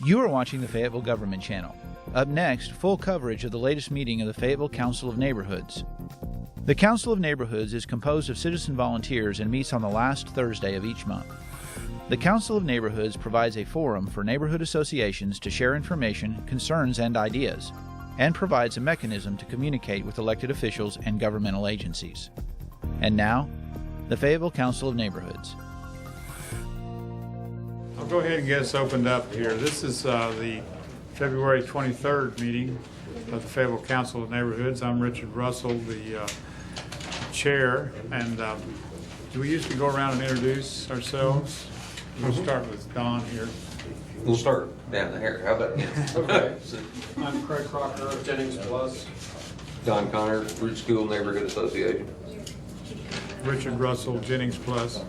You are watching the Fayetteville Government Channel. Up next, full coverage of the latest meeting of the Fayetteville Council of Neighborhoods. The Council of Neighborhoods is composed of citizen volunteers and meets on the last Thursday of each month. The Council of Neighborhoods provides a forum for neighborhood associations to share information, concerns, and ideas, and provides a mechanism to communicate with elected officials and governmental agencies. And now, the Fayetteville Council of Neighborhoods. I'll go ahead and get us opened up here. This is the February 23rd meeting of the Fayetteville Council of Neighborhoods. I'm Richard Russell, the chair, and do we usually go around and introduce ourselves? We'll start with Don here. We'll start down there. How about you? Okay. I'm Craig Crocker of Jennings Plus. Don Connor, Root School Neighborhood Association. Richard Russell, Jennings Plus.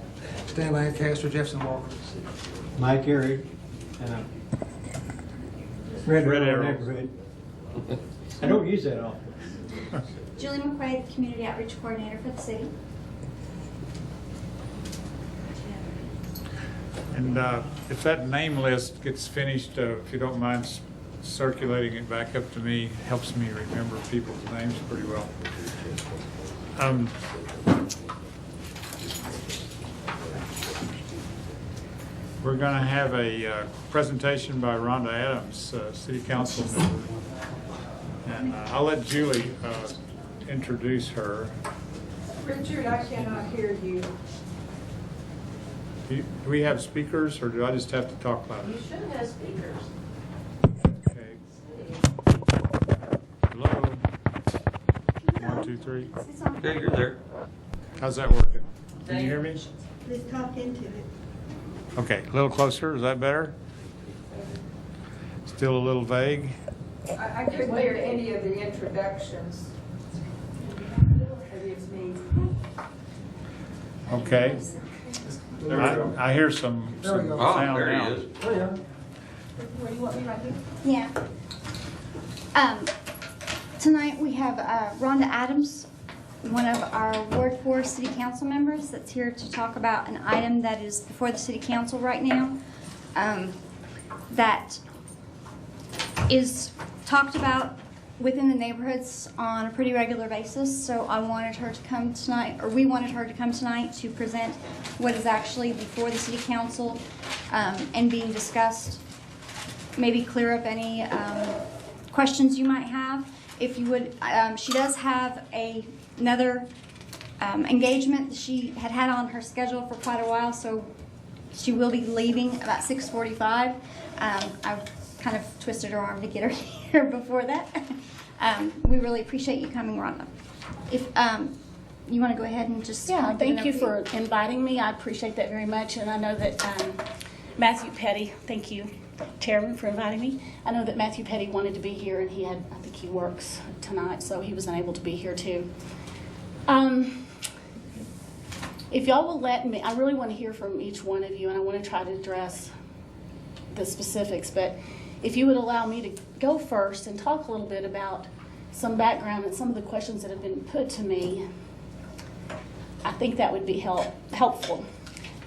Stan Lancaster, Jefferson Walker. Mike Erie, Red Arrow neighborhood. I don't use that often. Julie McRae, the Community Outreach Coordinator for the city. And if that name list gets finished, if you don't mind circulating it back up to me, it helps me remember people's names pretty well. We're going to have a presentation by Rhonda Adams, City Council member. And I'll let Julie introduce her. Richard, I cannot hear you. Do we have speakers, or do I just have to talk louder? You should have speakers. Okay. Hello? 1, 2, 3. Okay, you're there. How's that working? Can you hear me? Please talk into it. Okay, a little closer. Is that better? Still a little vague? I couldn't hear any of the introductions. Maybe it's me. Okay. I hear some There we go. Oh, sound there now. he is. Oh, yeah. Where do you want me, right here? Yeah. Tonight we have Rhonda Adams, one of our Ward 4 City Council members, that's here to talk about an item that is before the City Council right now that is talked about within the neighborhoods on a pretty regular basis. So I wanted her to come tonight, or we wanted her to come tonight to present what is actually before the City Council and being discussed. Maybe clear up any questions you might have. If you would, she does have another engagement that she had on her schedule for quite a while, so she will be leaving about 6:45. I kind of twisted her arm to get her here before that. We really appreciate you coming, Rhonda. If you want to go ahead and just thank you for inviting me. I appreciate that very much, and I know that Matthew Petty, thank you, Chairman, for inviting me. I know that Matthew Petty wanted to be here, and I think he works tonight, so he was unable to be here too. If y'all will let me, I really want to hear from each one of you, and I want to try to address the specifics, but if you would allow me to go first and talk a little bit about some background and some of the questions that have been put to me, I think that would be helpful.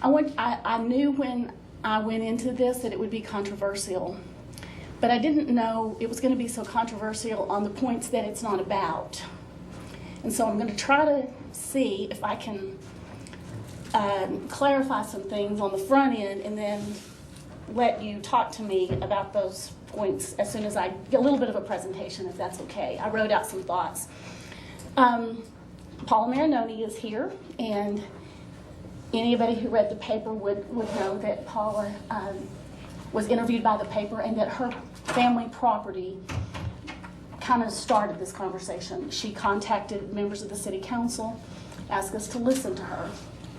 I knew when I went into this that it would be controversial, but I didn't know it was going to be so controversial on the points that it's not about. And so I'm going to try to see if I can clarify some things on the front end and then let you talk to me about those points as soon as I get a little bit of a presentation, if that's okay. I wrote out some thoughts. Paula Marinoni is here, and anybody who read the paper would know that Paula was interviewed by the paper and that her family property kind of started this conversation. She contacted members of the City Council, asked us to listen to her.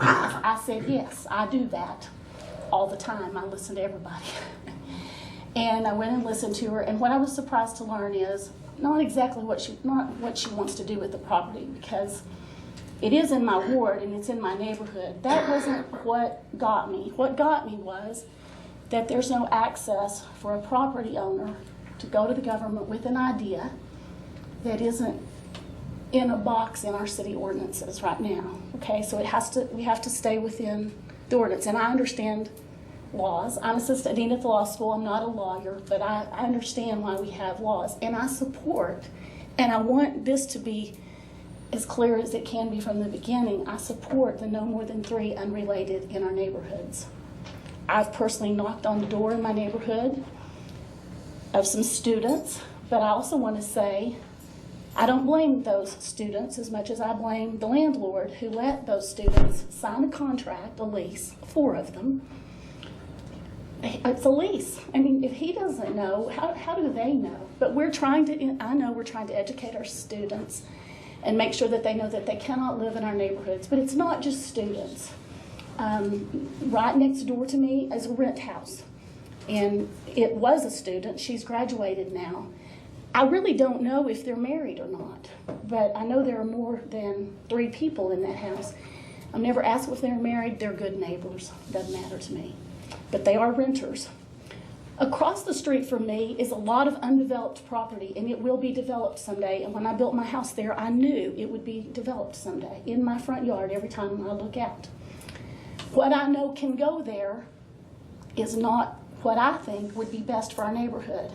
I said, yes, I do that all the time. I listen to everybody. And I went and listened to her, and what I was surprised to learn is not exactly what she wants to do with the property, because it is in my ward and it's in my neighborhood. That wasn't what got me. What got me was that there's no access for a property owner to go to the government with an idea that isn't in a box in our city ordinances right now. Okay, so we have to stay within the ordinance, and I understand laws. I'm assistant dean at the law school. I'm not a lawyer, but I understand why we have laws. And I support, and I want this to be as clear as it can be from the beginning, I support the no more than 3 unrelated in our neighborhoods. I've personally knocked on the door in my neighborhood of some students, but I also want to say I don't blame those students as much as I blame the landlord who let those students sign a contract, a lease, 4 of them. It's a lease. I mean, if he doesn't know, how do they know? But I know we're trying to educate our students and make sure that they know that they cannot live in our neighborhoods. But it's not just students. Right next door to me is a rent house. And it was a student. She's graduated now. I really don't know if they're married or not, but I know there are more than 3 people in that house. I've never asked if they're married. They're good neighbors. Doesn't matter to me. But they are renters. Across the street from me is a lot of undeveloped property, and it will be developed someday. And when I built my house there, I knew it would be developed someday in my front yard every time I look out. What I know can go there is not what I think would be best for our neighborhood.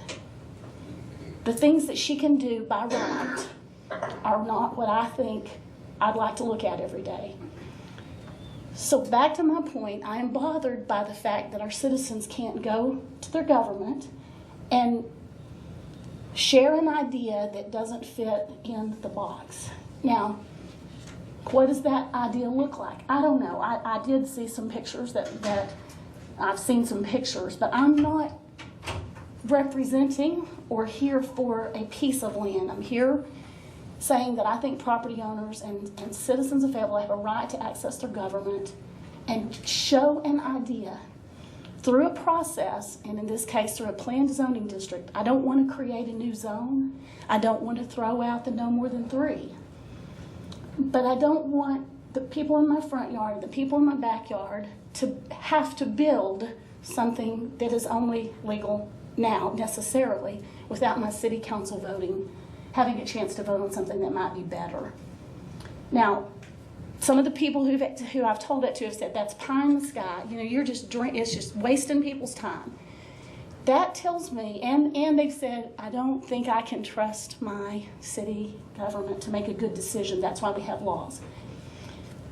The things that she can do by right are not what I think I'd like to look at every day. So back to my point, I am bothered by the fact that our citizens can't go to their government and share an idea that doesn't fit in the box. Now, what does that idea look like? I don't know. I did see some pictures that I've seen some pictures, but I'm not representing or here for a piece of land. I'm here saying that I think property owners and citizens of Fayetteville have a right to access their government and show an idea through a process, and in this case through a planned zoning district. I don't want to create a new zone. I don't want to throw out the no more than 3. But I don't want the people in my front yard, the people in my backyard to have to build something that is only legal now necessarily without my city council having a chance to vote on something that might be better. Now, some of the people who I've told that to have said, that's pie in the sky. You know, it's just wasting people's time. That tells me, and they've said, I don't think I can trust my city government to make a good decision. That's why we have laws.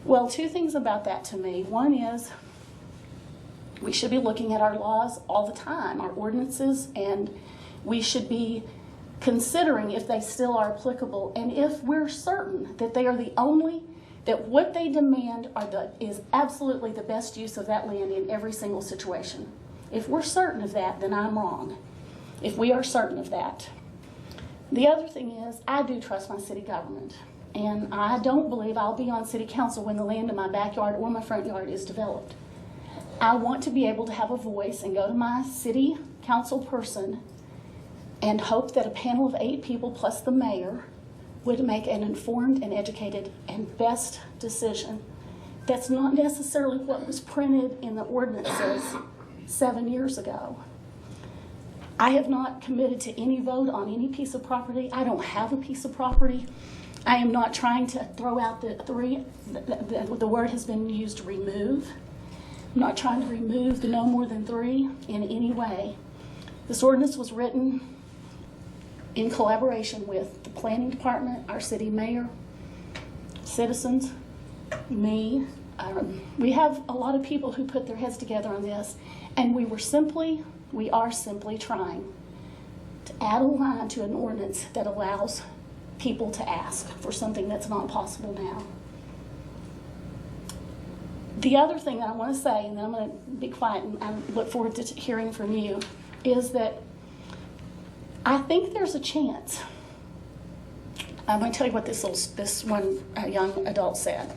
Well, 2 things about that to me. One is we should be looking at our laws all the time, our ordinances, and we should be considering if they still are applicable, and if we're certain that they are that what they demand is absolutely the best use of that land in every single situation. If we're certain of that, then I'm wrong. If we are certain of that. The other thing is, I do trust my city government, and I don't believe I'll be on city council when the land in my backyard or my front yard is developed. I want to be able to have a voice and go to my city council person and hope that a panel of 8 people plus the mayor would make an informed and educated and best decision. That's not necessarily what was printed in the ordinances 7 years ago. I have not committed to any vote on any piece of property. I don't have a piece of property. I am not trying to throw out the word has been used, remove. I'm not trying to remove the no more than 3 in any way. This ordinance was written in collaboration with the planning department, our city mayor, citizens, me. We have a lot of people who put their heads together on this, and we are simply trying to add a line to an ordinance that allows people to ask for something that's not possible now. The other thing that I want to say, and then I'm going to be quiet and I look forward to hearing from you, is that I think there's a chance. I'm going to tell you what this one young adult said.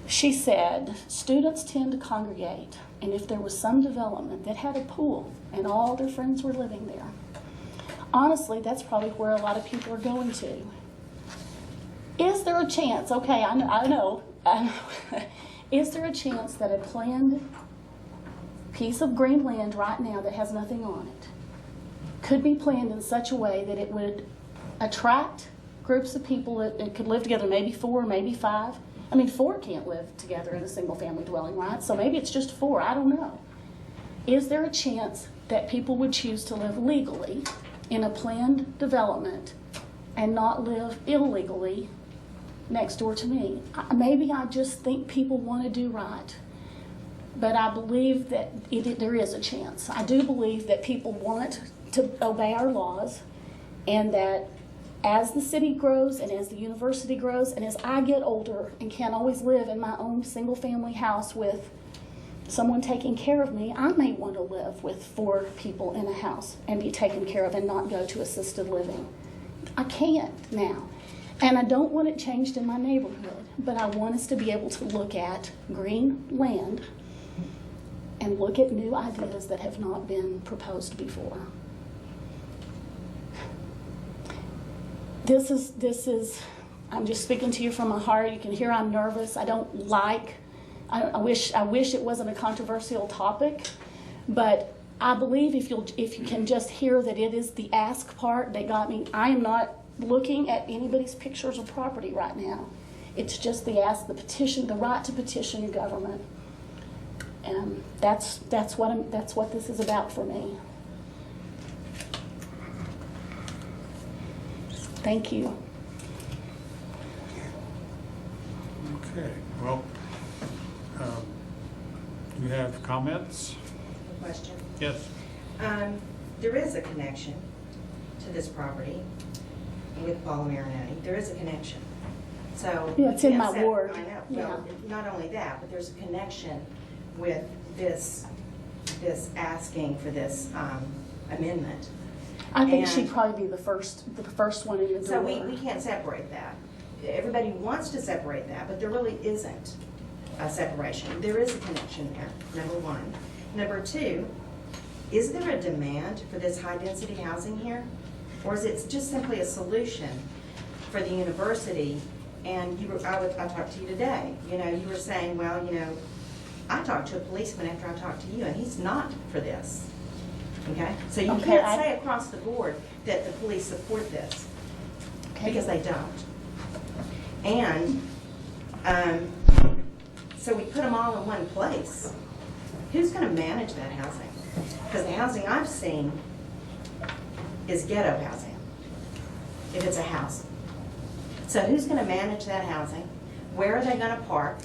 She said, students tend to congregate, and if there was some development that had a pool and all their friends were living there, honestly, that's probably where a lot of people are going to. Is there a chance, okay, I know, is there a chance that a planned piece of green land right now that has nothing on it could be planned in such a way that it would attract groups of people that could live together, maybe 4, maybe 5, I mean, 4 can't live together in a single-family dwelling, right? So maybe it's just 4, I don't know. Is there a chance that people would choose to live legally in a planned development and not live illegally next door to me? Maybe I just think people want to do right. But I believe that there is a chance. I do believe that people want to obey our laws, and that as the city grows and as the university grows and as I get older and can't always live in my own single-family house with someone taking care of me, I may want to live with 4 people in a house and be taken care of and not go to assisted living. I can't now. And I don't want it changed in my neighborhood, but I want us to be able to look at green land and look at new ideas that have not been proposed before. This is, I'm just speaking to you from my heart. You can hear I'm nervous. I don't like, I wish it wasn't a controversial topic, but I believe if you can just hear that it is the ask part that got me. I am not looking at anybody's pictures of property right now. It's just the ask, the petition, the right to petition government. And that's what this is about for me. Thank you. Okay, well, you have comments? Question. Yes. There is a connection to this property with Paul Marinelli. There is a connection. So Yeah, it's in my ward. I know. Yeah. Well, not only that, but there's a connection with this asking for this amendment. I think And she'd probably be the first one in the door. so we can't separate that. Everybody wants to separate that, but there really isn't a separation. There is a connection there, number one. Number two, is there a demand for this high-density housing here? Or is it just simply a solution for the university? And I talked to you today. You know, you were saying, well, you know, I talked to a policeman after I talked to you, and he's not for this. Okay? So you can't say across the board that the police support this, because they don't. And so we put them all in one place. Who's going to manage that housing? Because the housing I've seen is ghetto housing, if it's a house. So who's going to manage that housing? Where are they going to park?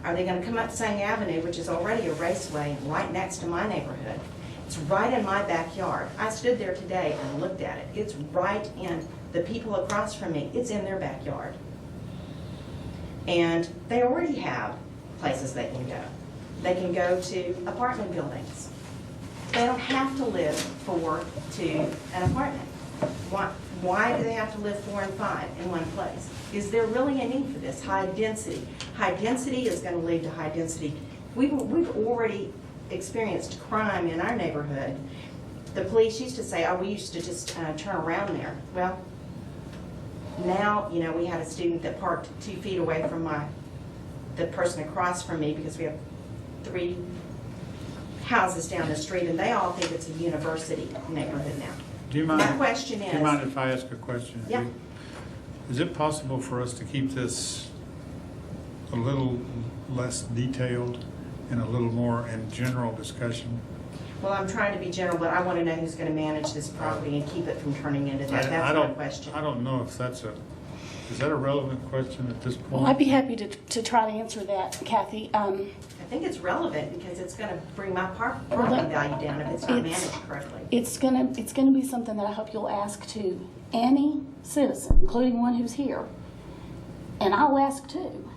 Are they going to come up Sang Avenue, which is already a raceway right next to my neighborhood? It's right in my backyard. I stood there today and looked at it. It's right in the people across from me. It's in their backyard. And they already have places they can go. They can go to apartment buildings. They don't have to live 4 to an apartment. Why do they have to live 4 and 5 in one place? Is there really a need for this high density? High density is going to lead to high density. We've already experienced crime in our neighborhood. The police used to say, oh, we used to just turn around there. Well, now, you know, we had a student that parked 2 feet away from the person across from me, because we have 3 houses down the street, and they all think it's a university neighborhood now. Do you mind? My question is... Do you mind if I ask a question? Yeah. Is it possible for us to keep this a little less detailed and a little more in general discussion? Well, I'm trying to be general, but I want to know who's going to manage this property and keep it from turning into that. That's my question. I don't know if that's is that a relevant question at this point? Well, I'd be happy to try to answer that, Kathy. I think it's relevant because it's going to bring my property value down if it's not managed correctly. It's gonna be something that I hope you'll ask to any citizen, including one who's here. And I'll ask too.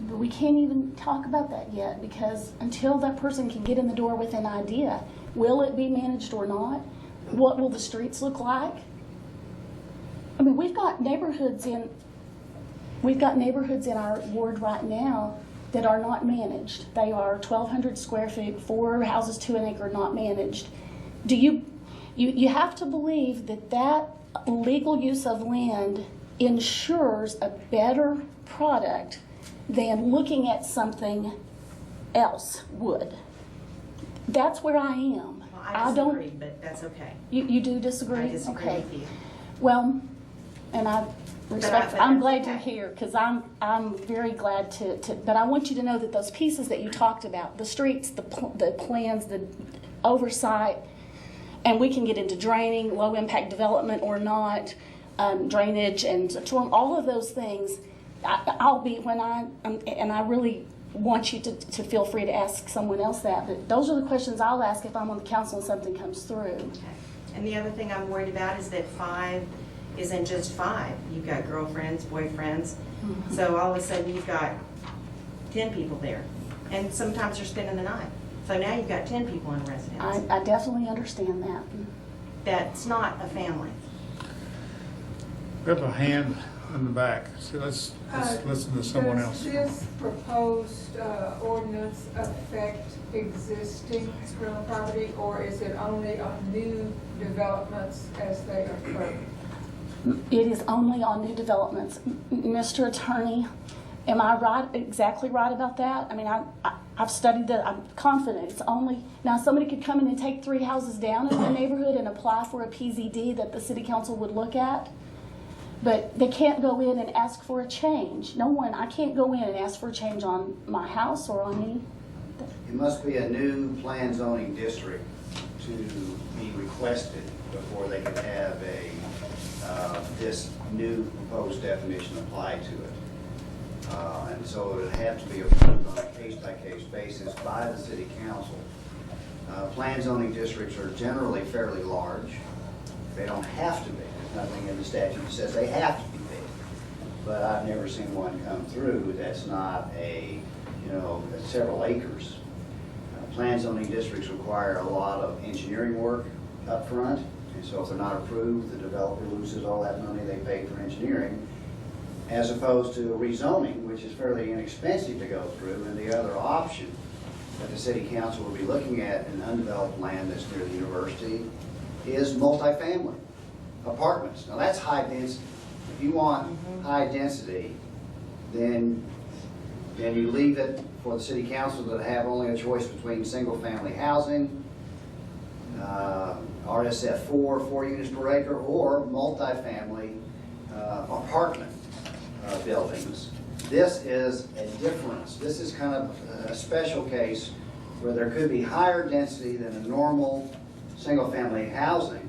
But we can't even talk about that yet, because until that person can get in the door with an idea, will it be managed or not? What will the streets look like? I mean, we've got neighborhoods in our ward right now that are not managed. They are 1,200 square feet, 4 houses to an acre, not managed. Do you have to believe that legal use of land ensures a better product than looking at something else would? That's where I am. Well, I disagree, but that's okay. You do disagree? I disagree Okay. with you. Well, And I respect, But I'm that's glad okay. you're here, because I'm very glad to, but I want you to know that those pieces that you talked about, the streets, the plans, the oversight, and we can get into draining, low impact development or not, drainage and storm, all of those things. I'll be, and I really want you to feel free to ask someone else that, but those are the questions I'll ask if I'm on the council and something comes through. And the other thing I'm worried about is that 5 isn't just 5. You've got girlfriends, boyfriends. Mm-hmm. So all of a sudden you've got 10 people there. And sometimes you're spending the night. So now you've got 10 people in residence. I definitely understand that. That's not a family. We have a hand in the back, so let's listen to someone else. Does this proposed ordinance affect existing real property, or is it only on new developments as they occur? It is only on new developments. Mr. Attorney, am I right, exactly right about that? I mean, I've studied that. I'm confident it's only, now somebody could come in and take 3 houses down in the neighborhood and apply for a PZD that the city council would look at. But they can't go in and ask for a change. No one, I can't go in and ask for a change on my house or on me. It must be a new plan zoning district to be requested before they can have this new proposed definition applied to it. And so it would have to be approved on a case-by-case basis by the city council. Plan zoning districts are generally fairly large. They don't have to be. There's nothing in the statute that says they have to be big. But I've never seen one come through that's not several acres. Plan zoning districts require a lot of engineering work up front, and so if they're not approved, the developer loses all that money they paid for engineering, as opposed to rezoning, which is fairly inexpensive to go through. And the other option that the city council will be looking at in undeveloped land that's near the university is multifamily apartments. Now that's high density. If you want high density, then you leave it for the city council to have only a choice between single family housing, RSF 4 units per acre, or multifamily apartment buildings. This is a difference. This is kind of a special case where there could be higher density than a normal single family housing,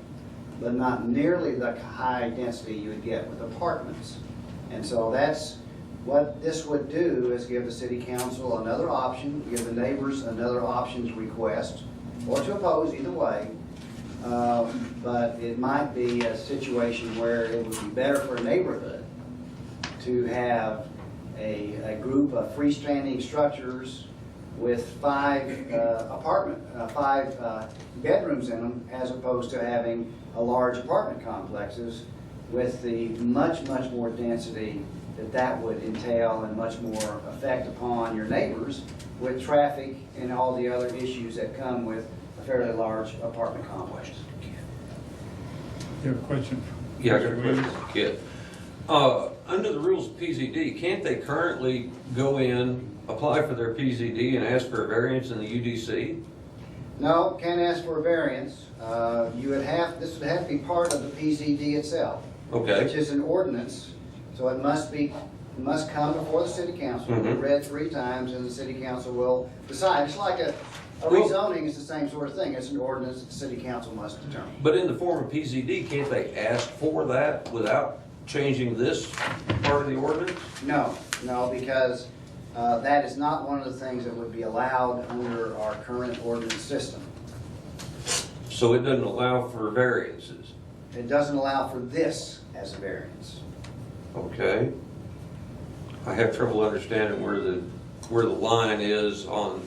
but not nearly the high density you would get with apartments. And so that's what this would do, is give the city council another option, give the neighbors another option to request or to oppose, either way. But it might be a situation where it would be better for a neighborhood to have a group of freestanding structures with 5 bedrooms in them, as opposed to having a large apartment complexes with the much more density that would entail, and much more effect upon your neighbors with traffic and all the other issues that come with a fairly large apartment complex. You have a question? Yeah, I got a question. Kid. Under the rules of PZD, can't they currently go in, apply for their PZD and ask for a variance in the UDC? No, can't ask for a variance. This would have to be part of the PZD itself. Okay. Which is an ordinance, so it must come before the city council, be read 3 times, and the city council will decide. It's like a rezoning is the same sort of thing. It's an ordinance that the city council must determine. But in the form of PZD, can't they ask for that without changing this part of the ordinance? No, because that is not one of the things that would be allowed under our current ordinance system. So it doesn't allow for variances? It doesn't allow for this as a variance. Okay. I have trouble understanding where the line is on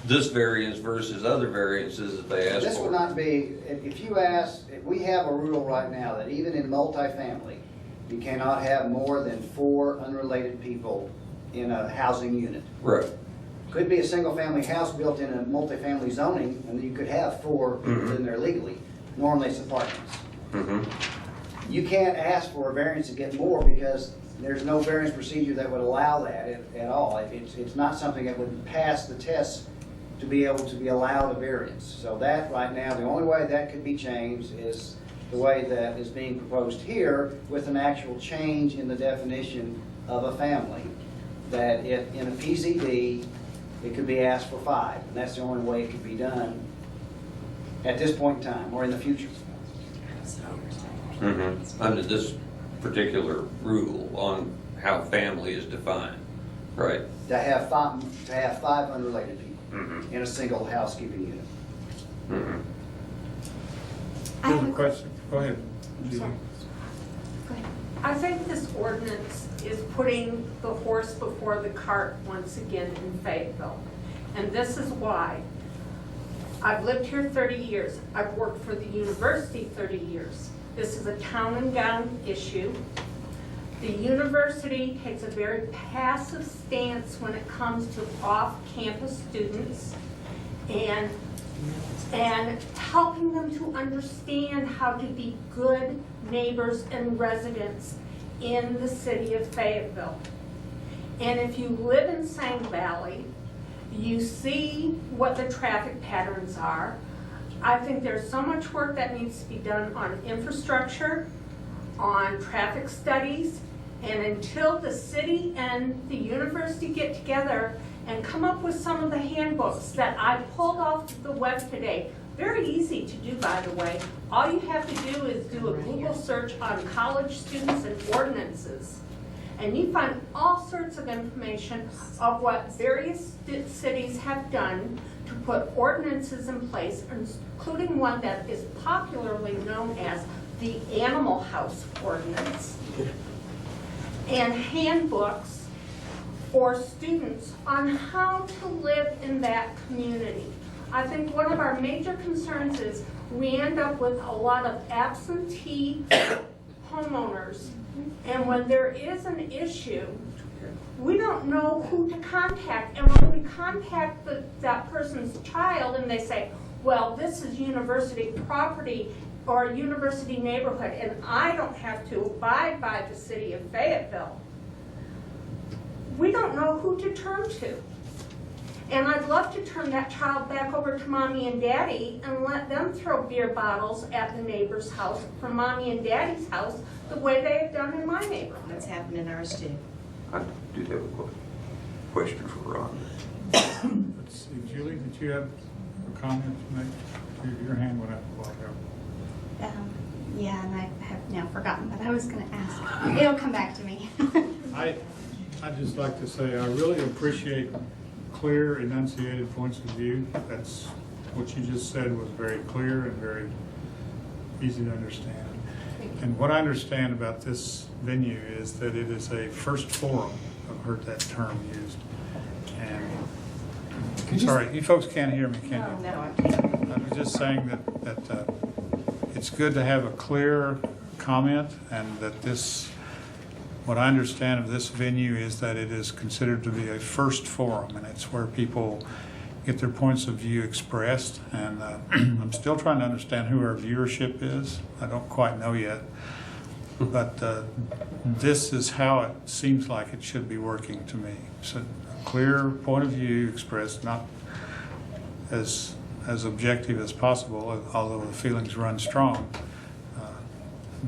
this variance versus other variances that they ask for. This would not be, if we have a rule right now that even in multifamily, you cannot have more than 4 unrelated people in a housing unit. Right. Could be a single family house built in a multifamily zoning, and you could have 4 people in there legally. Normally it's apartments. You can't ask for a variance to get more, because there's no variance procedure that would allow that at all. It's not something that would pass the test to be able to be allowed a variance. So that right now, the only way that could be changed is the way that is being proposed here, with an actual change in the definition of a family, that in a PZD, it could be asked for 5, and that's the only way it could be done at this point in time, or in the future. Under this particular rule on how family is defined, right? To have 5 unrelated people in a single housekeeping unit. I have There's a a question. Go ahead. Sorry. Go ahead. I think this ordinance is putting the horse before the cart once again in Fayetteville. And this is why. I've lived here 30 years. I've worked for the university 30 years. This is a town and gown issue. The university takes a very passive stance when it comes to off-campus students and helping them to understand how to be good neighbors and residents in the city of Fayetteville. And if you live in Sang Valley, you see what the traffic patterns are. I think there's so much work that needs to be done on infrastructure, on traffic studies, and until the city and the university get together and come up with some of the handbooks that I pulled off the web today. Very easy to do, by the way. All you have to do is do a Google search on college students and ordinances. And you find all sorts of information of what various cities have done to put ordinances in place, including one that is popularly known as the Animal House Ordinance. And handbooks for students on how to live in that community. I think one of our major concerns is we end up with a lot of absentee homeowners, and when there is an issue, we don't know who to contact. And when we contact that person's child and they say, well, this is university property or a university neighborhood, and I don't have to abide by the city of Fayetteville, we don't know who to turn to. And I'd love to turn that child back over to mommy and daddy and let them throw beer bottles at the neighbor's house from mommy and daddy's house the way they have done in my neighborhood. That's happened in ours too. I do have a question for Rhonda. Let's see, Julie, did you have a comment to make? Your hand went up a while ago. Yeah, and I have now forgotten what I was going to ask. It'll come back to me. I'd just like to say I really appreciate clear, enunciated points of view. That's what you just said was very clear and very easy to understand. And what I understand about this venue is that it is a first forum. I've heard that term used. And sorry, you folks can't hear me, can you? No, I can't. I was just saying that it's good to have a clear comment, and that this, what I understand of this venue is that it is considered to be a first forum, and it's where people get their points of view expressed. And I'm still trying to understand who our viewership is. I don't quite know yet. But this is how it seems like it should be working to me. So a clear point of view expressed, not as objective as possible, although the feelings run strong.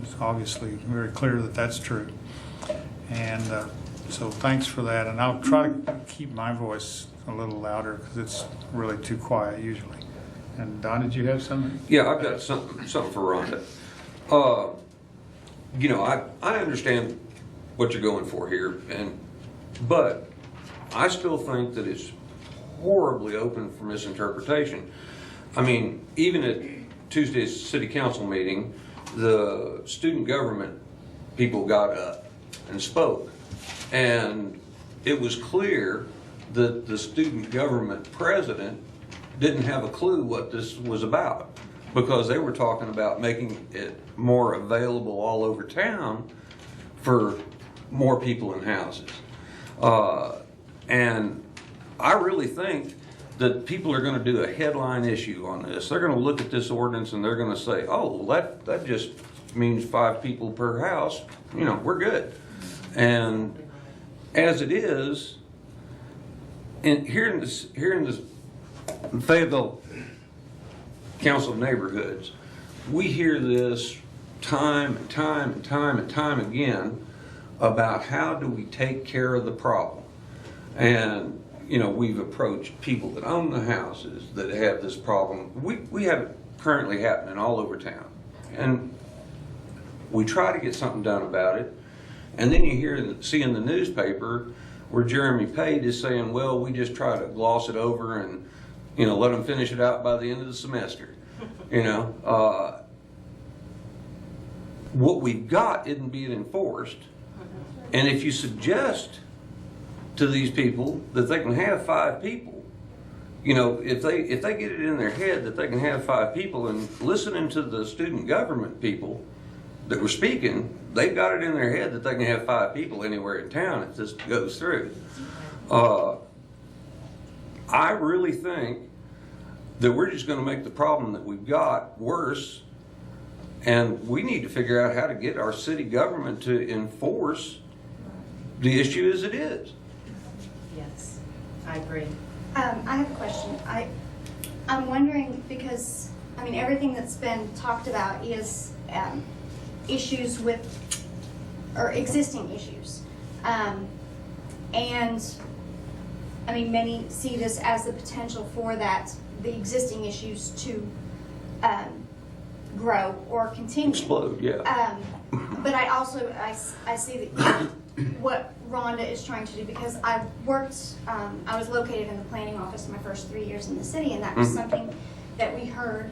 It's obviously very clear that that's true. And so thanks for that. And I'll try to keep my voice a little louder because it's really too quiet usually. And Don, did you have something? Yeah, I've got something for Rhonda. You know, I understand what you're going for here, but I still think that it's horribly open for misinterpretation. I mean, even at Tuesday's city council meeting, the student government people got up and spoke, and it was clear that the student government president didn't have a clue what this was about, because they were talking about making it more available all over town for more people in houses. And I really think that people are going to do a headline issue on this. They're going to look at this ordinance and they're going to say, oh, that just means 5 people per house. You know, we're good. And as it is, and here in this Fayetteville Council of Neighborhoods, we hear this time and time and time and time again about how do we take care of the problem. And, you know, we've approached people that own the houses that have this problem. We have it currently happening all over town. And we try to get something done about it. And then you see in the newspaper where Jeremy Pate is saying, well, we just try to gloss it over and, you know, let them finish it out by the end of the semester. You know, what we've got isn't being enforced. And if you suggest to these people that they can have 5 people, you know, if they get it in their head that they can have 5 people, and listening to the student government people that were speaking, they've got it in their head that they can have 5 people anywhere in town if this goes through. I really think that we're just going to make the problem that we've got worse, and we need to figure out how to get our city government to enforce the issue as it is. Yes, I agree. I have a question. I'm wondering because, I mean, everything that's been talked about is issues with, or existing issues. And, I mean, many see this as the potential for the existing issues to grow or continue. Explode, yeah. But I also, I see that what Rhonda is trying to do, because I've worked, I was located in the planning office my first 3 years in the city, and that was something that we heard.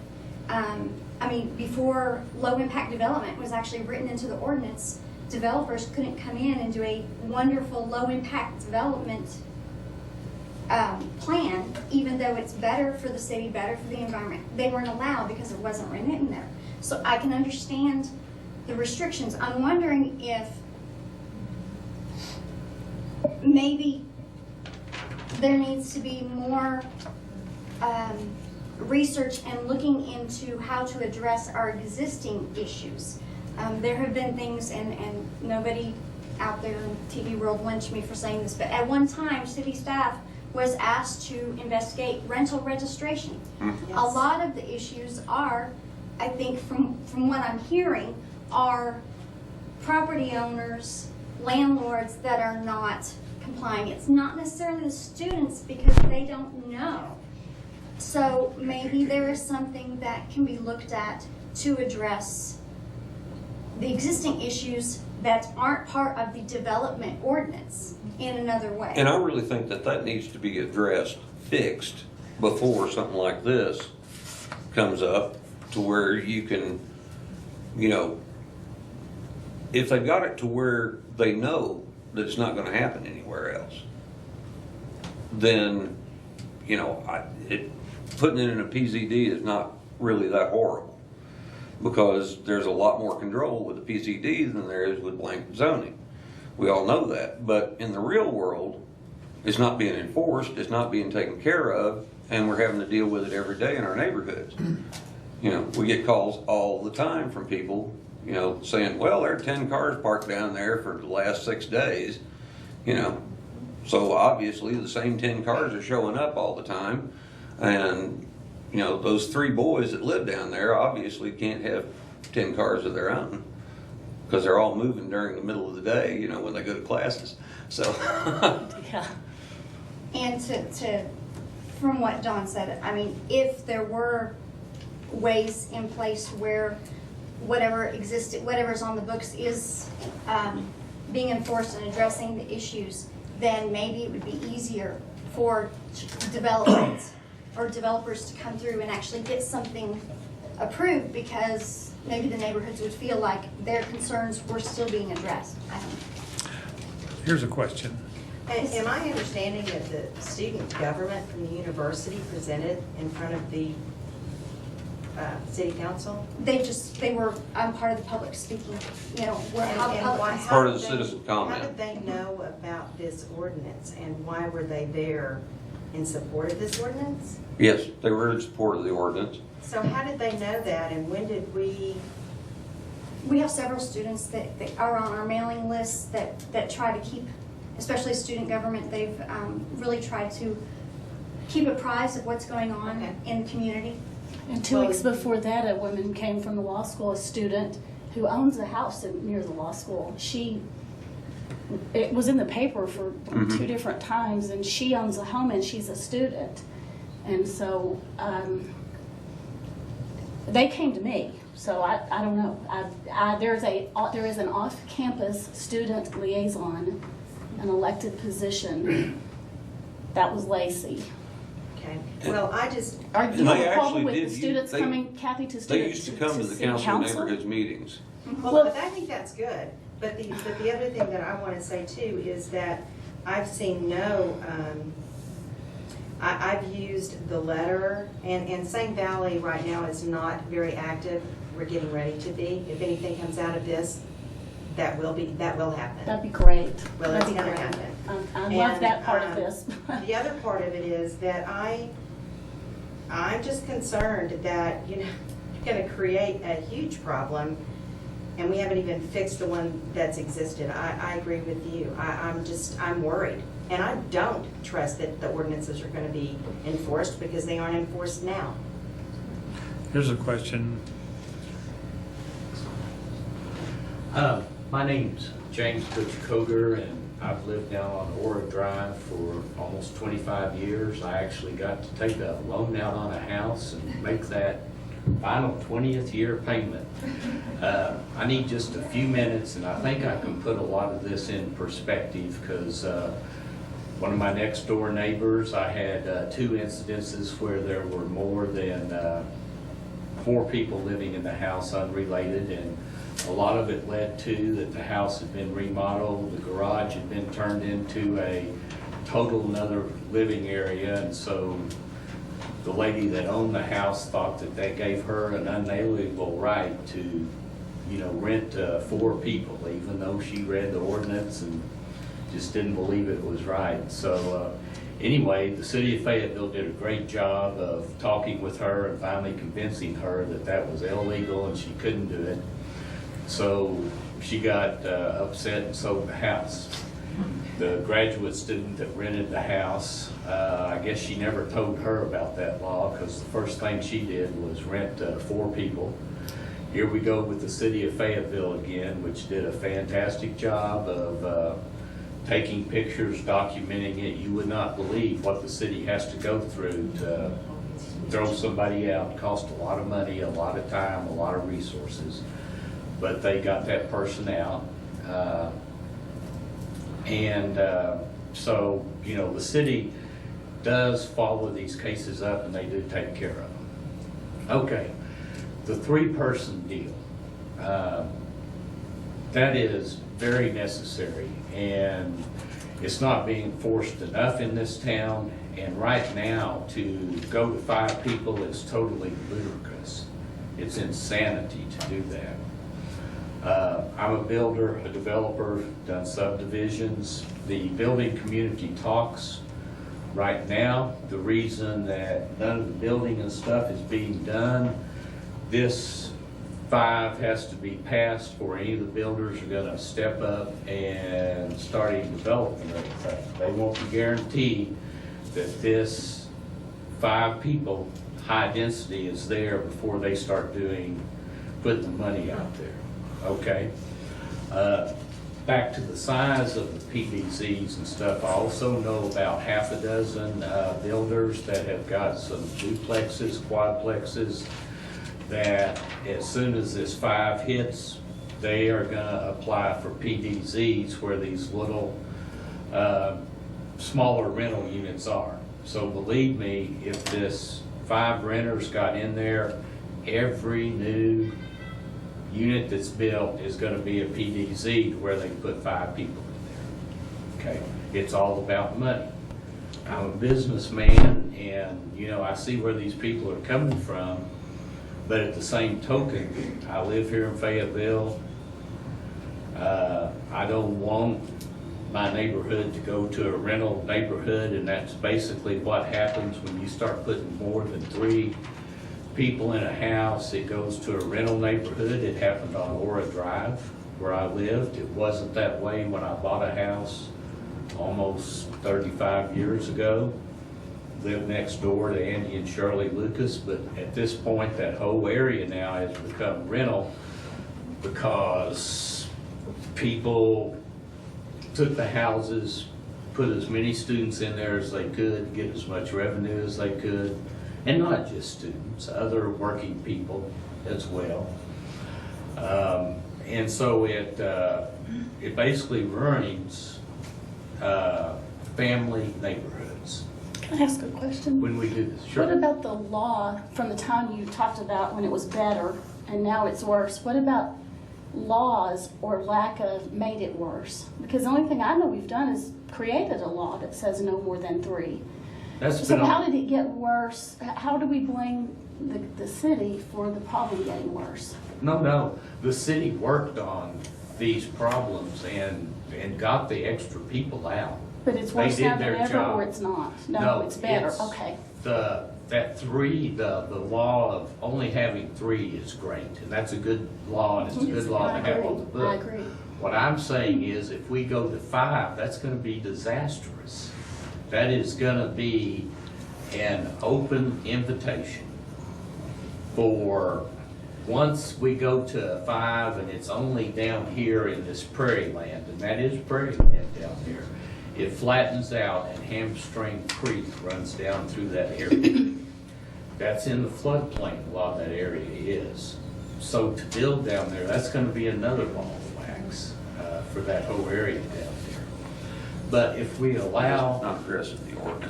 I mean, before low impact development was actually written into the ordinance, developers couldn't come in and do a wonderful low impact development plan, even though it's better for the city, better for the environment. They weren't allowed because it wasn't written in there. So I can understand the restrictions. I'm wondering if maybe there needs to be more research and looking into how to address our existing issues. There have been things, and nobody out there in TV world lynch me for saying this, but at one time city staff was asked to investigate rental registration. Yes. A lot of the issues are, I think from what I'm hearing, are property owners, landlords that are not complying. It's not necessarily the students because they don't know. So maybe there is something that can be looked at to address the existing issues that aren't part of the development ordinance in another way. And I really think that needs to be addressed, fixed, before something like this comes up, to where you can, you know, if they've got it to where they know that it's not going to happen anywhere else, then, you know, putting it in a PZD is not really that horrible, because there's a lot more control with the PZD than there is with blanket zoning. We all know that, but in the real world, it's not being enforced, it's not being taken care of, and we're having to deal with it every day in our neighborhoods. You know, we get calls all the time from people, you know, saying, well, there are 10 cars parked down there for the last 6 days, you know. So obviously the same 10 cars are showing up all the time, and, you know, those 3 boys that live down there obviously can't have 10 cars of their own, because they're all moving during the middle of the day, you know, when they go to classes. So, Yeah. And to from what Don said, I mean, if there were ways in place where whatever's on the books is being enforced and addressing the issues, then maybe it would be easier for development or developers to come through and actually get something approved, because maybe the neighborhoods would feel like their concerns were still being addressed. I don't know. Here's a question. Am I understanding that the student government from the university presented in front of the city council? They were part of the public speaking, you know, part of the citizen comment. How did they know about this ordinance, and why were they there in support of this ordinance? yes, they were in support of the ordinance. So how did they know that, and when did we? We have several students that are on our mailing lists that try to keep, especially student government, they've really tried to keep apprised of what's going on in the community. And 2 weeks before that, a woman came from the law school, a student, who owns a house near the law school, it was in the paper for 2 different times, and she owns a home and she's a student. And so they came to me. So I don't know. There is an off-campus student liaison, an elected position. That was Lacey. Okay, well, Do you And have they a problem actually with the did students they- coming, Kathy, to students? They used to come to the city council of neighborhoods meetings. well, I think that's good. But the other thing that I want to say too is that I've seen I've used the letter, and Sang Valley right now is not very active. We're getting ready to be. If anything comes out of this, that will happen. That'd be great. Well, That'd it's be gonna great. happen. I love And, that part of this. The other part of it is that I'm just concerned that, you're gonna create a huge problem, and we haven't even fixed the one that's existed. I agree with you. I'm worried. And I don't trust that the ordinances are gonna be enforced, because they aren't enforced now. Here's a question. My name's James Butcher Coger, and I've lived down on Ora Drive for almost 25 years. I actually got to take a loan out on a house and make that final 20th year payment. I need just a few minutes, and I think I can put a lot of this in perspective, because one of my next door neighbors, I had 2 incidences where there were more than 4 people living in the house unrelated, and a lot of it led to that the house had been remodeled, the garage had been turned into a total another living area, and so the lady that owned the house thought that that gave her an unalienable right to, rent to 4 people, even though she read the ordinance and just didn't believe it was right. So anyway, the city of Fayetteville did a great job of talking with her and finally convincing her that that was illegal and she couldn't do it. So she got upset and sold the house. The graduate student that rented the house, I guess she never told her about that law, because the first thing she did was rent 4 people. Here we go with the city of Fayetteville again, which did a fantastic job of taking pictures, documenting it. You would not believe what the city has to go through to throw somebody out. It costs a lot of money, a lot of time, a lot of resources. But they got that person out. So, the city does follow these cases up, and they do take care of them. Okay, the 3-person deal. That is very necessary, and it's not being enforced enough in this town. And right now, to go to 5 people is totally ludicrous. It's insanity to do that. I'm a builder, a developer, done subdivisions. The building community talks. Right now, the reason that none of the building and stuff is being done, this 5 has to be passed, or any of the builders are gonna step up and start developing everything. They want to guarantee that this 5 people, high density, is there before they start putting the money out there. Okay. Back to the size of the PDZs and stuff, I also know about half a dozen builders that have got some duplexes, quadplexes, that as soon as this 5 hits, they are gonna apply for PDZs, where these little smaller rental units are. So believe me, if this 5 renters got in there, every new unit that's built is going to be a PDZ, to where they can put 5 people in there. Okay, it's all about money. I'm a businessman, and I see where these people are coming from, but at the same token, I live here in Fayetteville. I don't want my neighborhood to go to a rental neighborhood, and that's basically what happens when you start putting more than 3 people in a house. It goes to a rental neighborhood. It happened on Ora Drive, where I lived. It wasn't that way when I bought a house almost 35 years ago. Lived next door to Andy and Shirley Lucas, but at this point, that whole area now has become rental. because people took the houses, put as many students in there as they could, get as much revenue as they could, and not just students, other working people as well. And so it basically ruins family neighborhoods Can I ask a question? when we do this. Sure. What about the law from the time you talked about when it was better and now it's worse? What about laws or lack of made it worse? Because the only thing I know we've done is created a law that says no more than 3. So how did it get worse? How do we blame the city for the problem getting worse? No. The city worked on these problems and got the extra people out. But it's worse now than ever, or it's not? No, it's better. Okay. That 3, the law of only having 3 is great, and that's a good law, and it's a good law to have on the book. I agree. What I'm saying is, if we go to 5, that's going to be disastrous. That is going to be an open invitation for, once we go to 5 and it's only down here in this prairie land, and that is prairie land down there, it flattens out and Hamstring Creek runs down through that area. That's in the floodplain, a lot of that area is. So to build down there, that's going to be another ball of wax for that whole area down there. But if we allow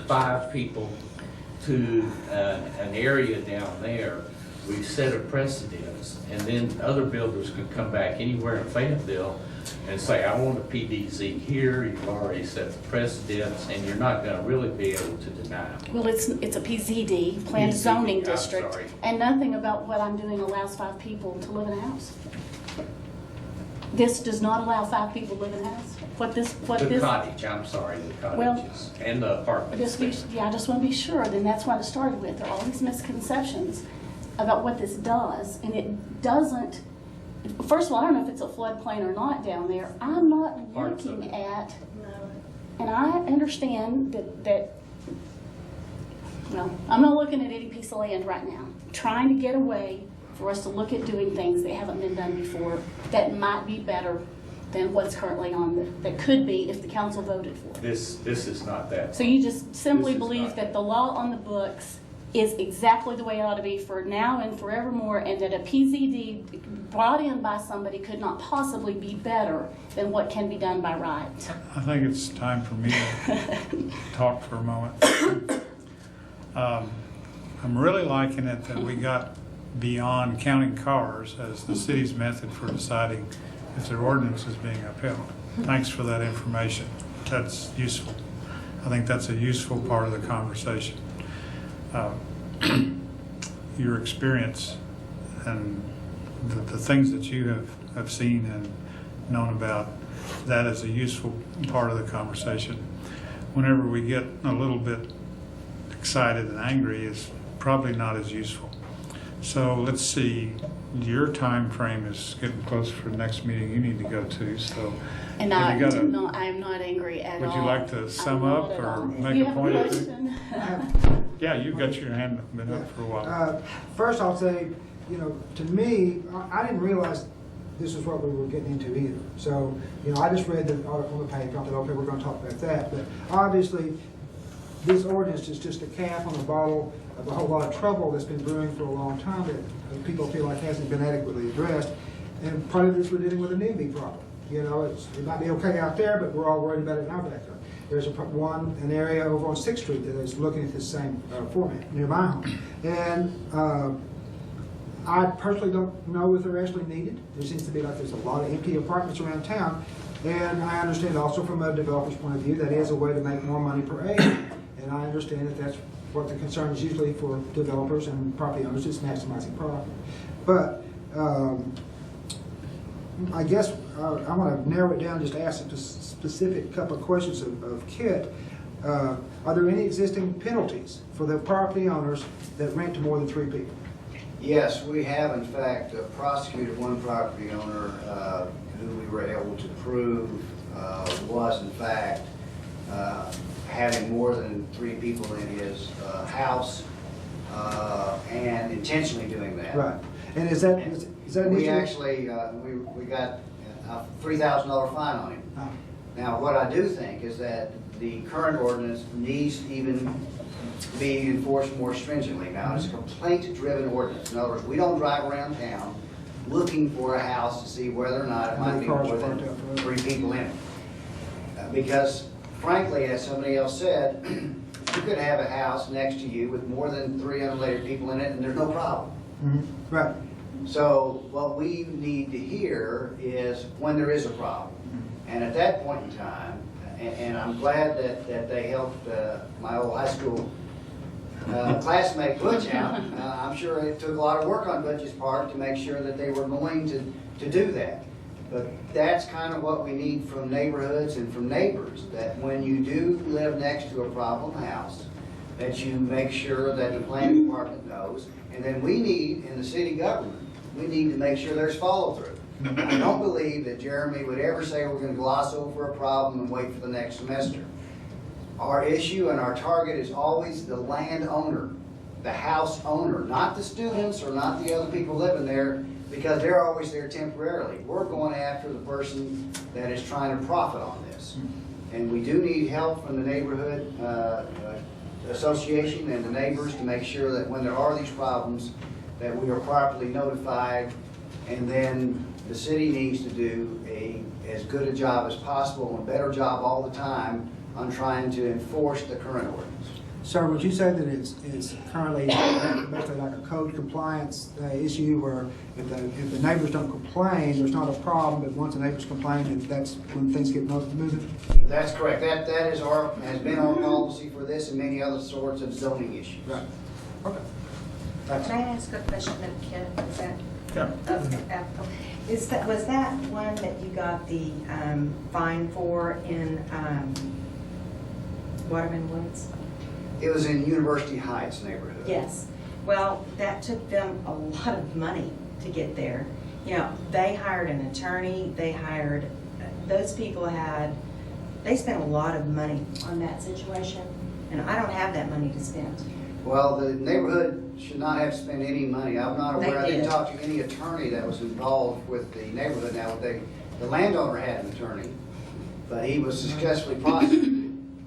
5 people to an area down there, we've set a precedence, and then other builders can come back anywhere in Fayetteville and say, I want a PDZ here. You've already set the precedence, and you're not going to really be able to deny them. Well, it's a PZD, Planned Zoning District, sorry. and nothing about what I'm doing allows 5 people to live in a house. This does not allow 5 people to live in a house. The cottage, I'm sorry, the cottages, and the apartments. I just want to be sure, then that's what I started with. There are all these misconceptions about what this does, and it doesn't. First of all, I don't know if it's a floodplain or not down there. I'm not looking at, and I understand that, well, I'm not looking at any piece of land right now. I'm trying to get away for us to look at doing things that haven't been done before that might be better than what's currently on, that could be if the council voted for it. This is not that. So you just simply believe that the law on the books is exactly the way it ought to be for now and forevermore, and that a PZD brought in by somebody could not possibly be better than what can be done by right. I think it's time for me to talk for a moment. I'm really liking it that we got beyond counting cars as the city's method for deciding if their ordinance is being upheld. Thanks for that information. That's useful. I think that's a useful part of the conversation. Your experience and the things that you have seen and known about, that is a useful part of the conversation. Whenever we get a little bit excited and angry is probably not as useful. So let's see, your time frame is getting close for the next meeting you need to go to, so. And I am not angry at all. Would you like to sum up or make a point or two? Yeah, you've got your hand been up for a while. First, I'll say, to me, I didn't realize this is what we were getting into either. So, I just read the article on the page. I thought, okay, we're going to talk about that. But obviously, this ordinance is just a cap on the bottle of a whole lot of trouble that's been brewing for a long time that people feel like hasn't been adequately addressed. And part of this, we're dealing with a NIMBY problem. It might be okay out there, but we're all worried about it in our backyard. There's an area over on 6th Street that is looking at this same format near my home. And I personally don't know if they're actually needed. There seems to be like there's a lot of empty apartments around town. And I understand also from a developer's point of view that is a way to make more money per acre. And I understand that that's what the concern is usually for developers and property owners, is maximizing profit. But I guess I want to narrow it down, just to ask a specific couple of questions of Kit. Are there any existing penalties for the property owners that rent to more than 3 people? Yes, we have in fact prosecuted one property owner who we were able to prove was in fact having more than 3 people in his house and intentionally doing that. Right. And is that an We issue? actually, we got a $3,000 fine on him. Oh. Now, what I do think is that the current ordinance needs to even be enforced more stringently. Now, it's a complaint-driven ordinance. In other words, we don't drive around town looking for a house to see whether or not it might be more than 3 people in it. Because frankly, as somebody else said, you could have a house next to you with more than 3 unrelated people in it and there's no problem. Mm-hmm. Right. So what we need to hear is when there is a problem. And at that point in time, and I'm glad that they helped my old high school classmate Butch out. I'm sure it took a lot of work on Butch's part to make sure that they were going to do that. But that's kind of what we need from neighborhoods and from neighbors, that when you do live next to a problem house, that you make sure that the planning department knows. And then we need, in the city government, we need to make sure there's follow-through. I don't believe that Jeremy would ever say we're going to gloss over a problem and wait for the next semester. Our issue and our target is always the landowner, the house owner, not the students or not the other people living there, because they're always there temporarily. We're going after the person that is trying to profit on this. And we do need help from the neighborhood association and the neighbors to make sure that when there are these problems, that we are properly notified, and then the city needs to do as good a job as possible, and a better job all the time on trying to enforce the current ordinance. Sir, would you say that it's currently basically like a code compliance issue where if the neighbors don't complain, there's not a problem, but once the neighbors complain, that's when things get moving? That's correct. That has been our policy for this and many other sorts of zoning issues. Right. Okay. Can I ask a question of Ken? Is that? Yeah. Was that one that you got the fine for in Waterman Woods? It was in University Heights neighborhood. Yes. Well, that took them a lot of money to get there. You know, they hired an attorney, those people they spent a lot of money on that situation, and I don't have that money to spend. Well, the neighborhood should not have to spend any money. I'm not aware, I didn't did. talk to any attorney that was involved with the neighborhood. Now, the landowner had an attorney, but he was successfully prosecuted.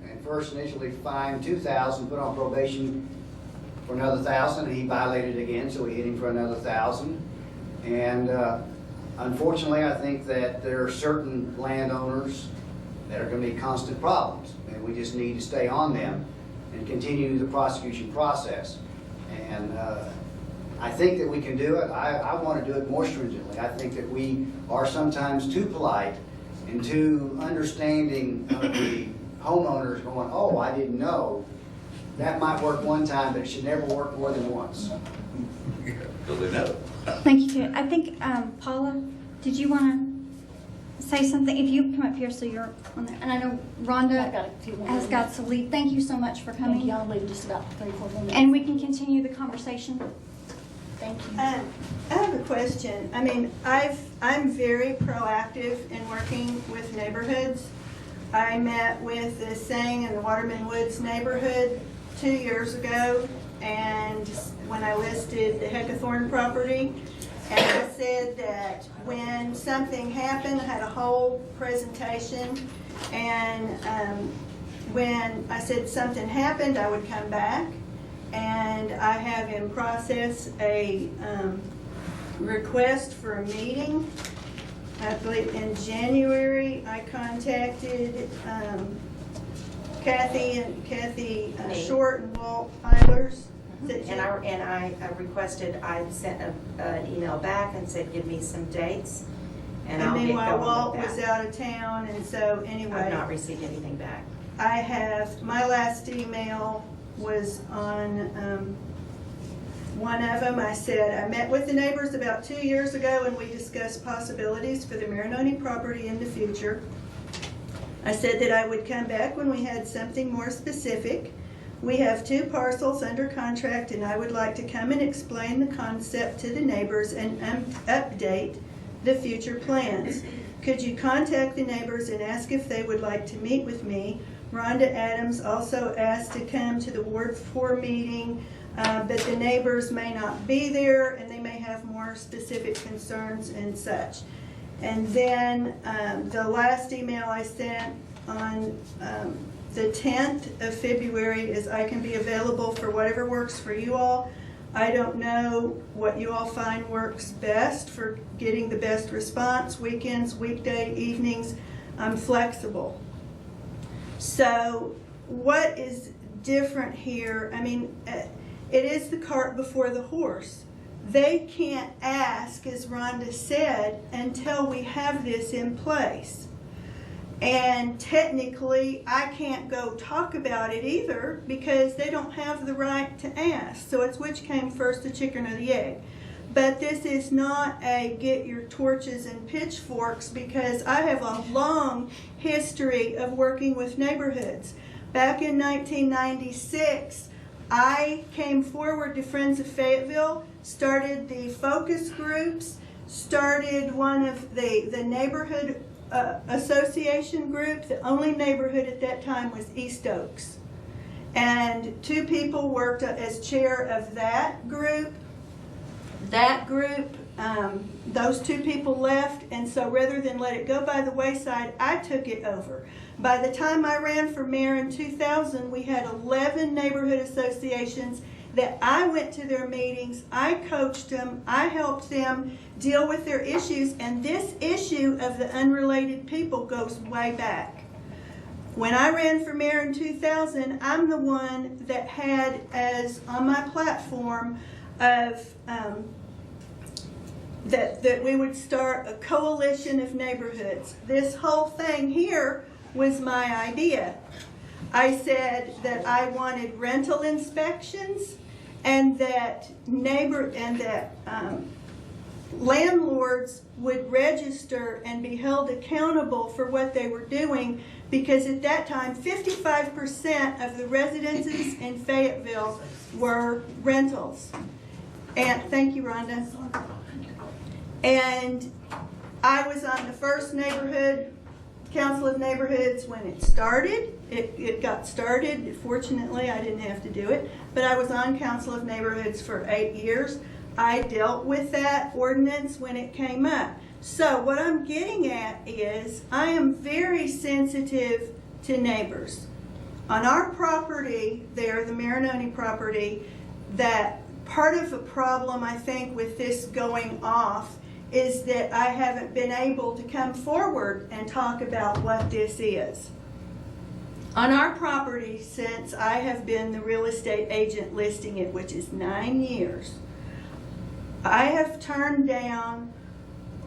And first initially fined $2,000, put on probation for another $1,000, and he violated again, so we hit him for another $1,000. And unfortunately, I think that there are certain landowners that are going to be constant problems, and we just need to stay on them and continue the prosecution process. And I think that we can do it. I want to do it more stringently. I think that we are sometimes too polite and too understanding of the homeowners going, oh, I didn't know. That might work one time, but it should never work more than once. Because they know. Thank you, Ken. I think, Paula, did you want to say something? If you come up here so you're on there. And I know I've got Rhonda a few more has got to leave. Thank you so much for Thank coming. you. I'll leave in just about 3-4 minutes. And we can continue the conversation. Thank you. I have a question. I mean, I'm very proactive in working with neighborhoods. I met with the Sang in the Waterman Woods neighborhood 2 years ago, and when I listed the Heckathorn property, and I said that when something happened, I had a whole presentation, and when I said something happened, I would come back, and I have in process a request for a meeting. I believe in January, I contacted Kathy Short and Walt Eilers. And I requested, I sent an email back and said, give me some dates, and I'll get meanwhile, going Walt with was that. out of town, and so anyway. I've not received anything back. I have, my last email was on one of them. I said, I met with the neighbors about 2 years ago and we discussed possibilities for the Marinoni property in the future. I said that I would come back when we had something more specific. We have 2 parcels under contract and I would like to come and explain the concept to the neighbors and update the future plans. Could you contact the neighbors and ask if they would like to meet with me? Rhonda Adams also asked to come to the Ward 4 meeting but the neighbors may not be there and they may have more specific concerns and such. And then the last email I sent on the 10th of February is I can be available for whatever works for you all. I don't know what you all find works best for getting the best response, weekends, weekday, evenings. I'm flexible. So what is different here? I mean, it is the cart before the horse. They can't ask, as Rhonda said, until we have this in place. And technically, I can't go talk about it either because they don't have the right to ask. So it's which came first, the chicken or the egg. But this is not a get your torches and pitchforks, because I have a long history of working with neighborhoods. Back in 1996, I came forward to Friends of Fayetteville, started the focus groups, started one of the neighborhood association group. The only neighborhood at that time was East Oaks. And 2 people worked as chair of that group. That group, those 2 people left, and so rather than let it go by the wayside, I took it over. By the time I ran for mayor in 2000, we had 11 neighborhood associations that I went to their meetings, I coached them, I helped them deal with their issues, and this issue of the unrelated people goes way back. When I ran for mayor in 2000, I'm the one that had as on my platform of that we would start a coalition of neighborhoods. This whole thing here was my idea. I said that I wanted rental inspections and that landlords would register and be held accountable for what they were doing, because at that time 55% of the residences in Fayetteville were rentals. And thank you, Rhonda. And I was on the first neighborhood Council of Neighborhoods when it started. It got started. Fortunately, I didn't have to do it, but I was on Council of Neighborhoods for 8 years. I dealt with that ordinance when it came up. So what I'm getting at is I am very sensitive to neighbors. On our property there, the Marinoni property, that part of the problem I think with this going off is that I haven't been able to come forward and talk about what this is. On our property, since I have been the real estate agent listing it, which is 9 years, I have turned down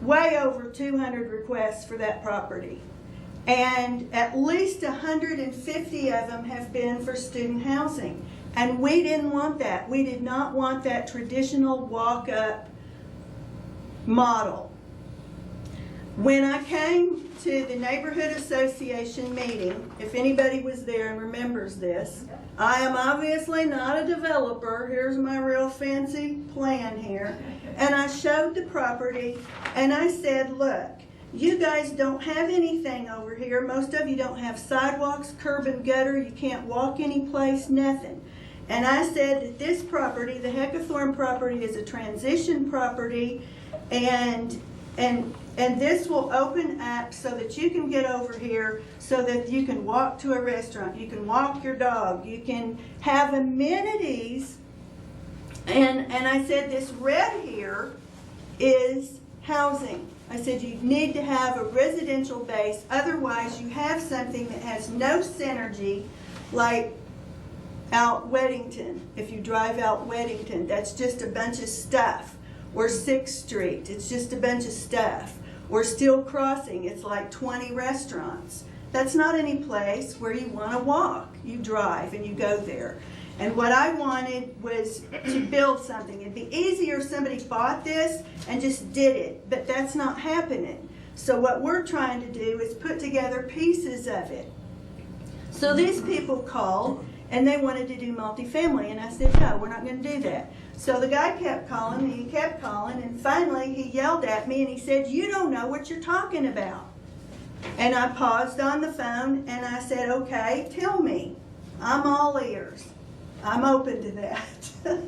way over 200 requests for that property. And at least 150 of them have been for student housing. And we didn't want that. We did not want that traditional walk-up model. When I came to the neighborhood association meeting, if anybody was there and remembers this, I am obviously not a developer. Here's my real fancy plan here. And I showed the property and I said, look, you guys don't have anything over here. Most of you don't have sidewalks, curb and gutter. You can't walk any place, nothing. And I said that this property, the Heckathorn property, is a transition property, and this will open up so that you can get over here, so that you can walk to a restaurant, you can walk your dog, you can have amenities. And I said this red here is housing. I said you need to have a residential base, otherwise you have something that has no synergy, like out Weddington. If you drive out Weddington, that's just a bunch of stuff. Or 6th Street, it's just a bunch of stuff. Or Steel Crossing, it's like 20 restaurants. That's not any place where you want to walk. You drive and you go there. And what I wanted was to build something. It'd be easier if somebody bought this and just did it, but that's not happening. So what we're trying to do is put together pieces of it. So these people called and they wanted to do multifamily, and I said, no, we're not going to do that. So the guy kept calling, and he kept calling, and finally he yelled at me and he said, you don't know what you're talking about. And I paused on the phone and I said, okay, tell me. I'm all ears. I'm open to that.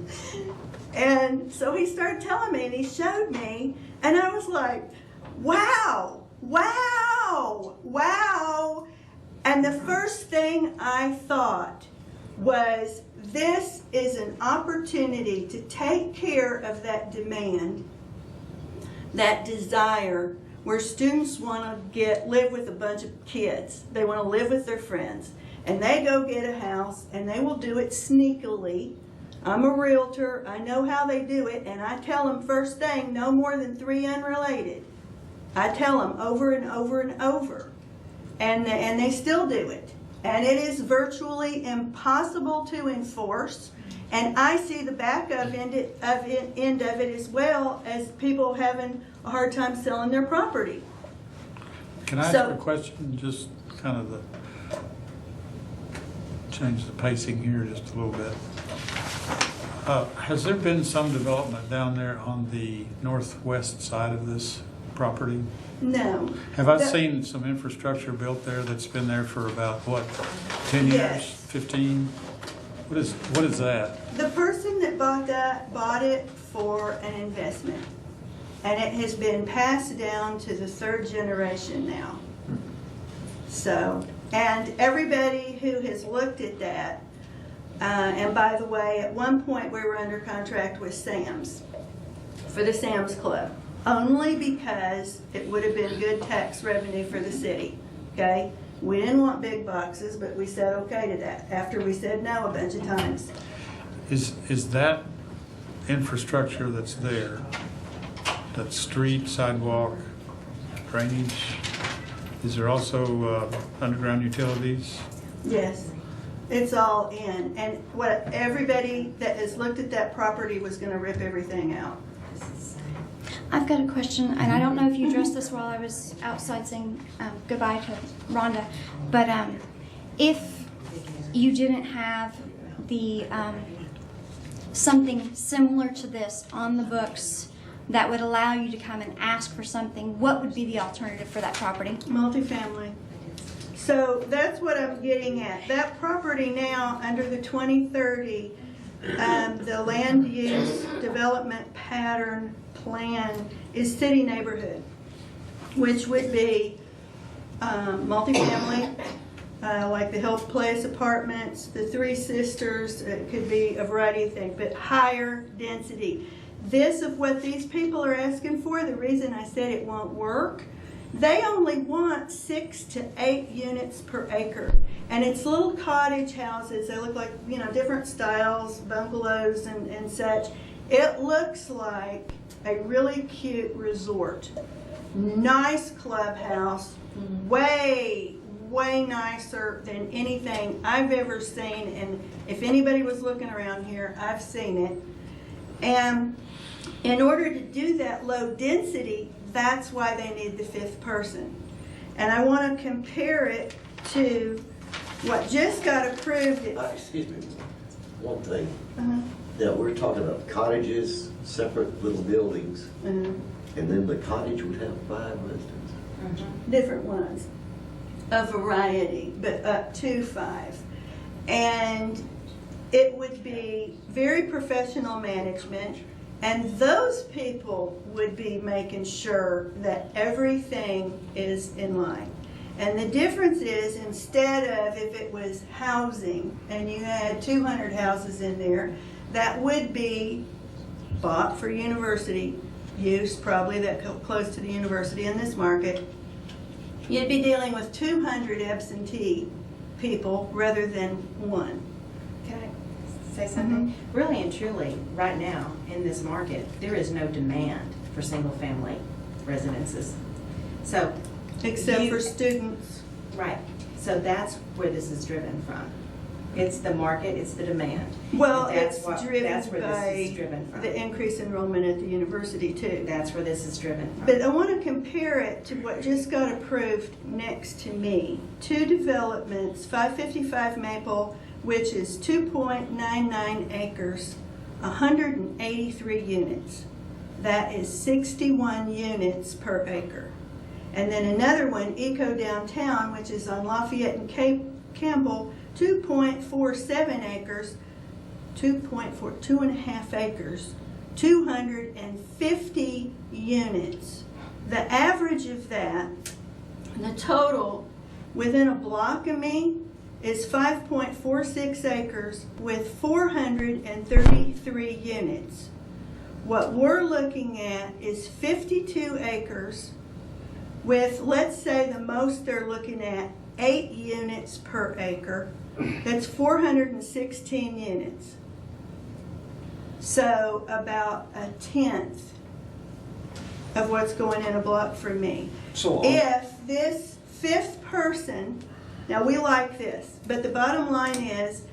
And so he started telling me, and he showed me, and I was like, wow, wow, wow. And the first thing I thought was, this is an opportunity to take care of that demand, that desire, where students want to live with a bunch of kids. They want to live with their friends. And they go get a house, and they will do it sneakily. I'm a realtor. I know how they do it, and I tell them first thing, no more than 3 unrelated. I tell them over and over and over. And they still do it. And it is virtually impossible to enforce. And I see the back end of it as well, as people having a hard time selling their property. Can I ask a question? Just kind of change the pacing here just a little bit. Has there been some development down there on the northwest side of this property? No. Have I seen some infrastructure built there that's been there for about, what, 10 years, Yes. 15? What is that? The person that bought it for an investment. And it has been passed down to the 3rd generation now. So, and everybody who has looked at that, and by the way, at one point we were under contract with Sam's, for the Sam's Club, only because it would have been good tax revenue for the city, okay? We didn't want big boxes, but we said okay to that, after we said no a bunch of times. Is that infrastructure that's there, that street, sidewalk, drainage, is there also underground utilities? Yes, it's all in. And what everybody that has looked at that property was gonna rip everything out. I've got a question, and I don't know if you addressed this while I was outside saying goodbye to Rhonda, but if you didn't have the something similar to this on the books that would allow you to come and ask for something, what would be the alternative for that property? Multifamily. So that's what I'm getting at. That property now, under the 2030, the land use development pattern plan is city neighborhood, which would be multifamily, like the Health Place apartments, the Three Sisters, it could be a variety of things, but higher density. This of what these people are asking for, the reason I said it won't work, they only want 6 to 8 units per acre. And it's little cottage houses. They look like, you know, different styles, bungalows and such. It looks like a really cute resort. Nice clubhouse, way nicer than anything I've ever seen. And if anybody was looking around here, I've seen it. And in order to do that low density, that's why they need the 5th person. And I want to compare it to what just got approved. Excuse me, one thing. That we're talking about cottages, separate little buildings, and then the cottage would have 5 residents. Different ones, a variety, but up to 5. And it would be very professional management, and those people would be making sure that everything is in line. And the difference is, instead of if it was housing and you had 200 houses in there, that would be bought for university use, probably that close to the university in this market. You'd be dealing with 200 absentee people rather than 1. Can I say something? Really and truly, right now, in this market, there is no demand for single-family residences. So, Except for students. Right. So that's where this is driven from. It's the market, it's the demand. Well, That's it's what- driven that's where this is by driven from. the increase enrollment at the university too. That's where this is driven from. But I want to compare it to what just got approved next to me. 2 developments, 555 Maple, which is 2.99 acres, 183 units. That is 61 units per acre. And then another one, Eco Downtown, which is on Lafayette and Campbell, 2.47 acres, 2.5 acres, 250 units. The average of that, the total within a block of me, is 5.46 acres with 433 units. What we're looking at is 52 acres with, let's say the most they're looking at, 8 units per acre. That's 416 units. So about a tenth of what's going in a block for me. So if this fifth person, now we like this, but the bottom line is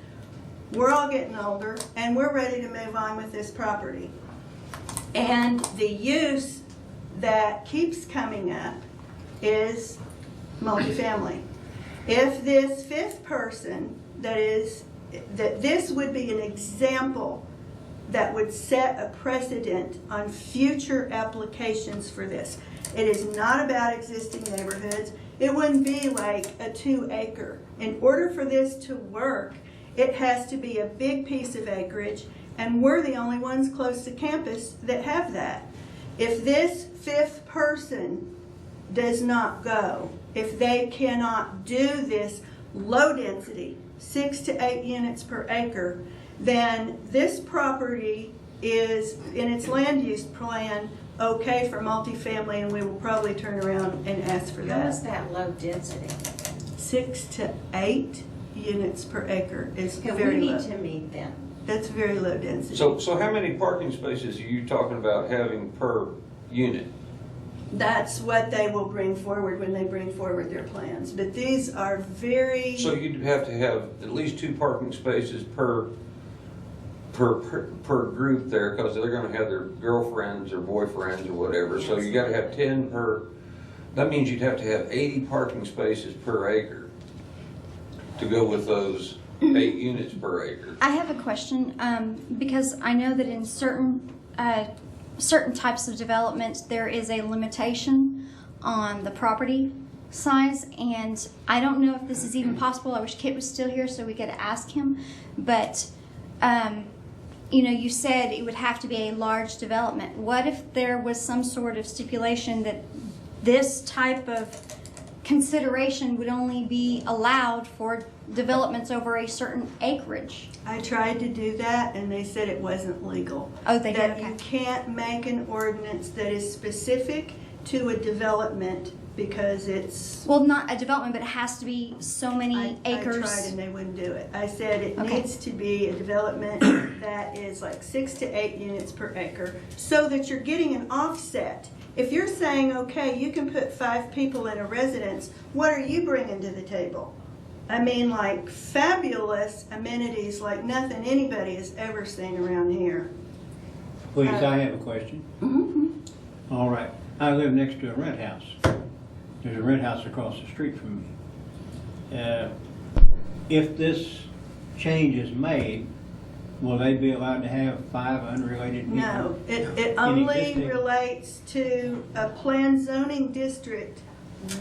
we're all getting older and we're ready to move on with this property. And the use that keeps coming up is multifamily. If this fifth person, that this would be an example that would set a precedent on future applications for this. It is not about existing neighborhoods. It wouldn't be like a 2 acre. In order for this to work, it has to be a big piece of acreage, and we're the only ones close to campus that have that. If this fifth person does not go, if they cannot do this low density, 6 to 8 units per acre, then this property is, in its land use plan, okay for multifamily, and we will probably turn around and ask for that. How is that low density? 6 to 8 units per acre is Okay, very we low. need to meet them. That's very low density. So how many parking spaces are you talking about having per unit? That's what they will bring forward when they bring forward their plans. But these are very... So you'd have to have at least 2 parking spaces per group there, because they're going to have their girlfriends or boyfriends or whatever. So you got to have 10 per. That means you'd have to have 80 parking spaces per acre to go with those 8 units per acre. I have a question, because I know that in certain types of development, there is a limitation on the property size, and I don't know if this is even possible. I wish Kit was still here so we could ask him, but you know, you said it would have to be a large development. What if there was some sort of stipulation that this type of consideration would only be allowed for developments over a certain acreage? I tried to do that, and they said it wasn't legal. Oh, they did? That Okay. you can't make an ordinance that is specific to a development because it's... Well, not a development, but it has to be so many acres. I tried and they wouldn't do it. I said it Okay. needs to be a development that is like 6 to 8 units per acre so that you're getting an offset. If you're saying, okay, you can put 5 people in a residence, what are you bringing to the table? I mean, like fabulous amenities like nothing anybody has ever seen around here. Please, I have a question. All right. I live next to a rent house. There's a rent house across the street from me. If this change is made, will they be allowed to have 5 unrelated people? No, it only existing- relates to a planned zoning district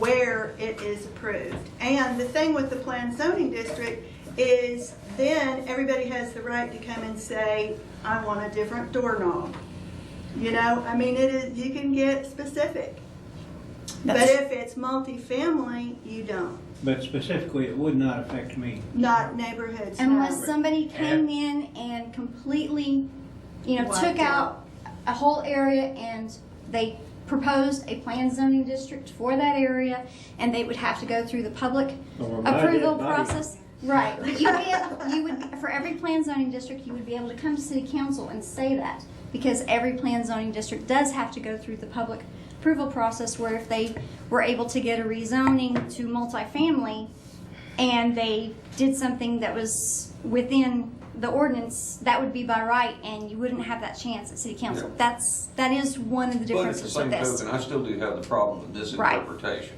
where it is approved. And the thing with the planned zoning district is then everybody has the right to come and say, I want a different doorknob. You know, I mean, it is, you can get specific. But if it's multifamily, you don't. But specifically, it would not affect me. Not neighborhoods. no. Unless somebody came in and completely, you know, Wiped took out out. a whole area and they proposed a planned zoning district for that area, and they would have to go through the public Or my approval dead body. process. Right. But you would, for every planned zoning district, you would be able to come to city council and say that, because every planned zoning district does have to go through the public approval process, where if they were able to get a rezoning to multifamily and they did something that was within the ordinance, that would be by right, and you wouldn't have that chance at city council. Yeah. that is one of the But at the differences same with this. token, I still do have the problem with this Right. interpretation.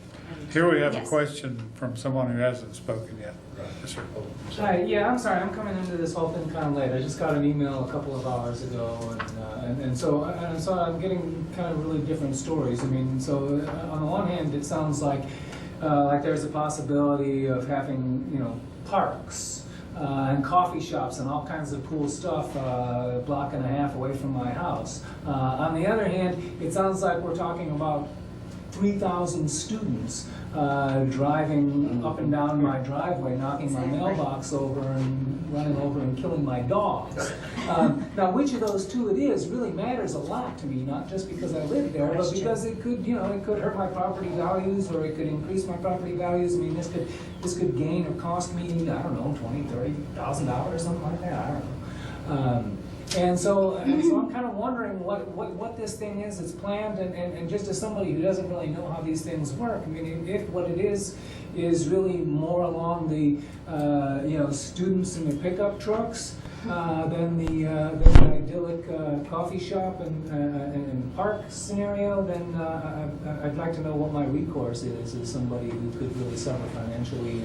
Here we have Yes. a question from someone who hasn't spoken yet. Yes, sir. Hi, yeah, I'm sorry, I'm coming into this whole thing kind of late. I just got an email a couple of hours ago, and so I'm getting kind of really different stories. I mean, so on the one hand, it sounds like there's a possibility of having, you know, parks and coffee shops and all kinds of cool stuff a block and a half away from my house. On the other hand, it sounds like we're talking about 3,000 students driving up and down my driveway, knocking my mailbox over and running over and killing my dogs. Now, which of those two it is really matters a lot to me, not just because I live there, but because it could, it could hurt my property values, or it could increase my property values. I mean, this could gain or cost me, I don't know, $20,000, $30,000, something like that. I don't know. And so I'm kind of wondering what this thing is that's planned, and just as somebody who doesn't really know how these things work, I mean, if what it is really more along the students in the pickup trucks than the idyllic coffee shop and park scenario, then I'd like to know what my recourse is as somebody who could really suffer financially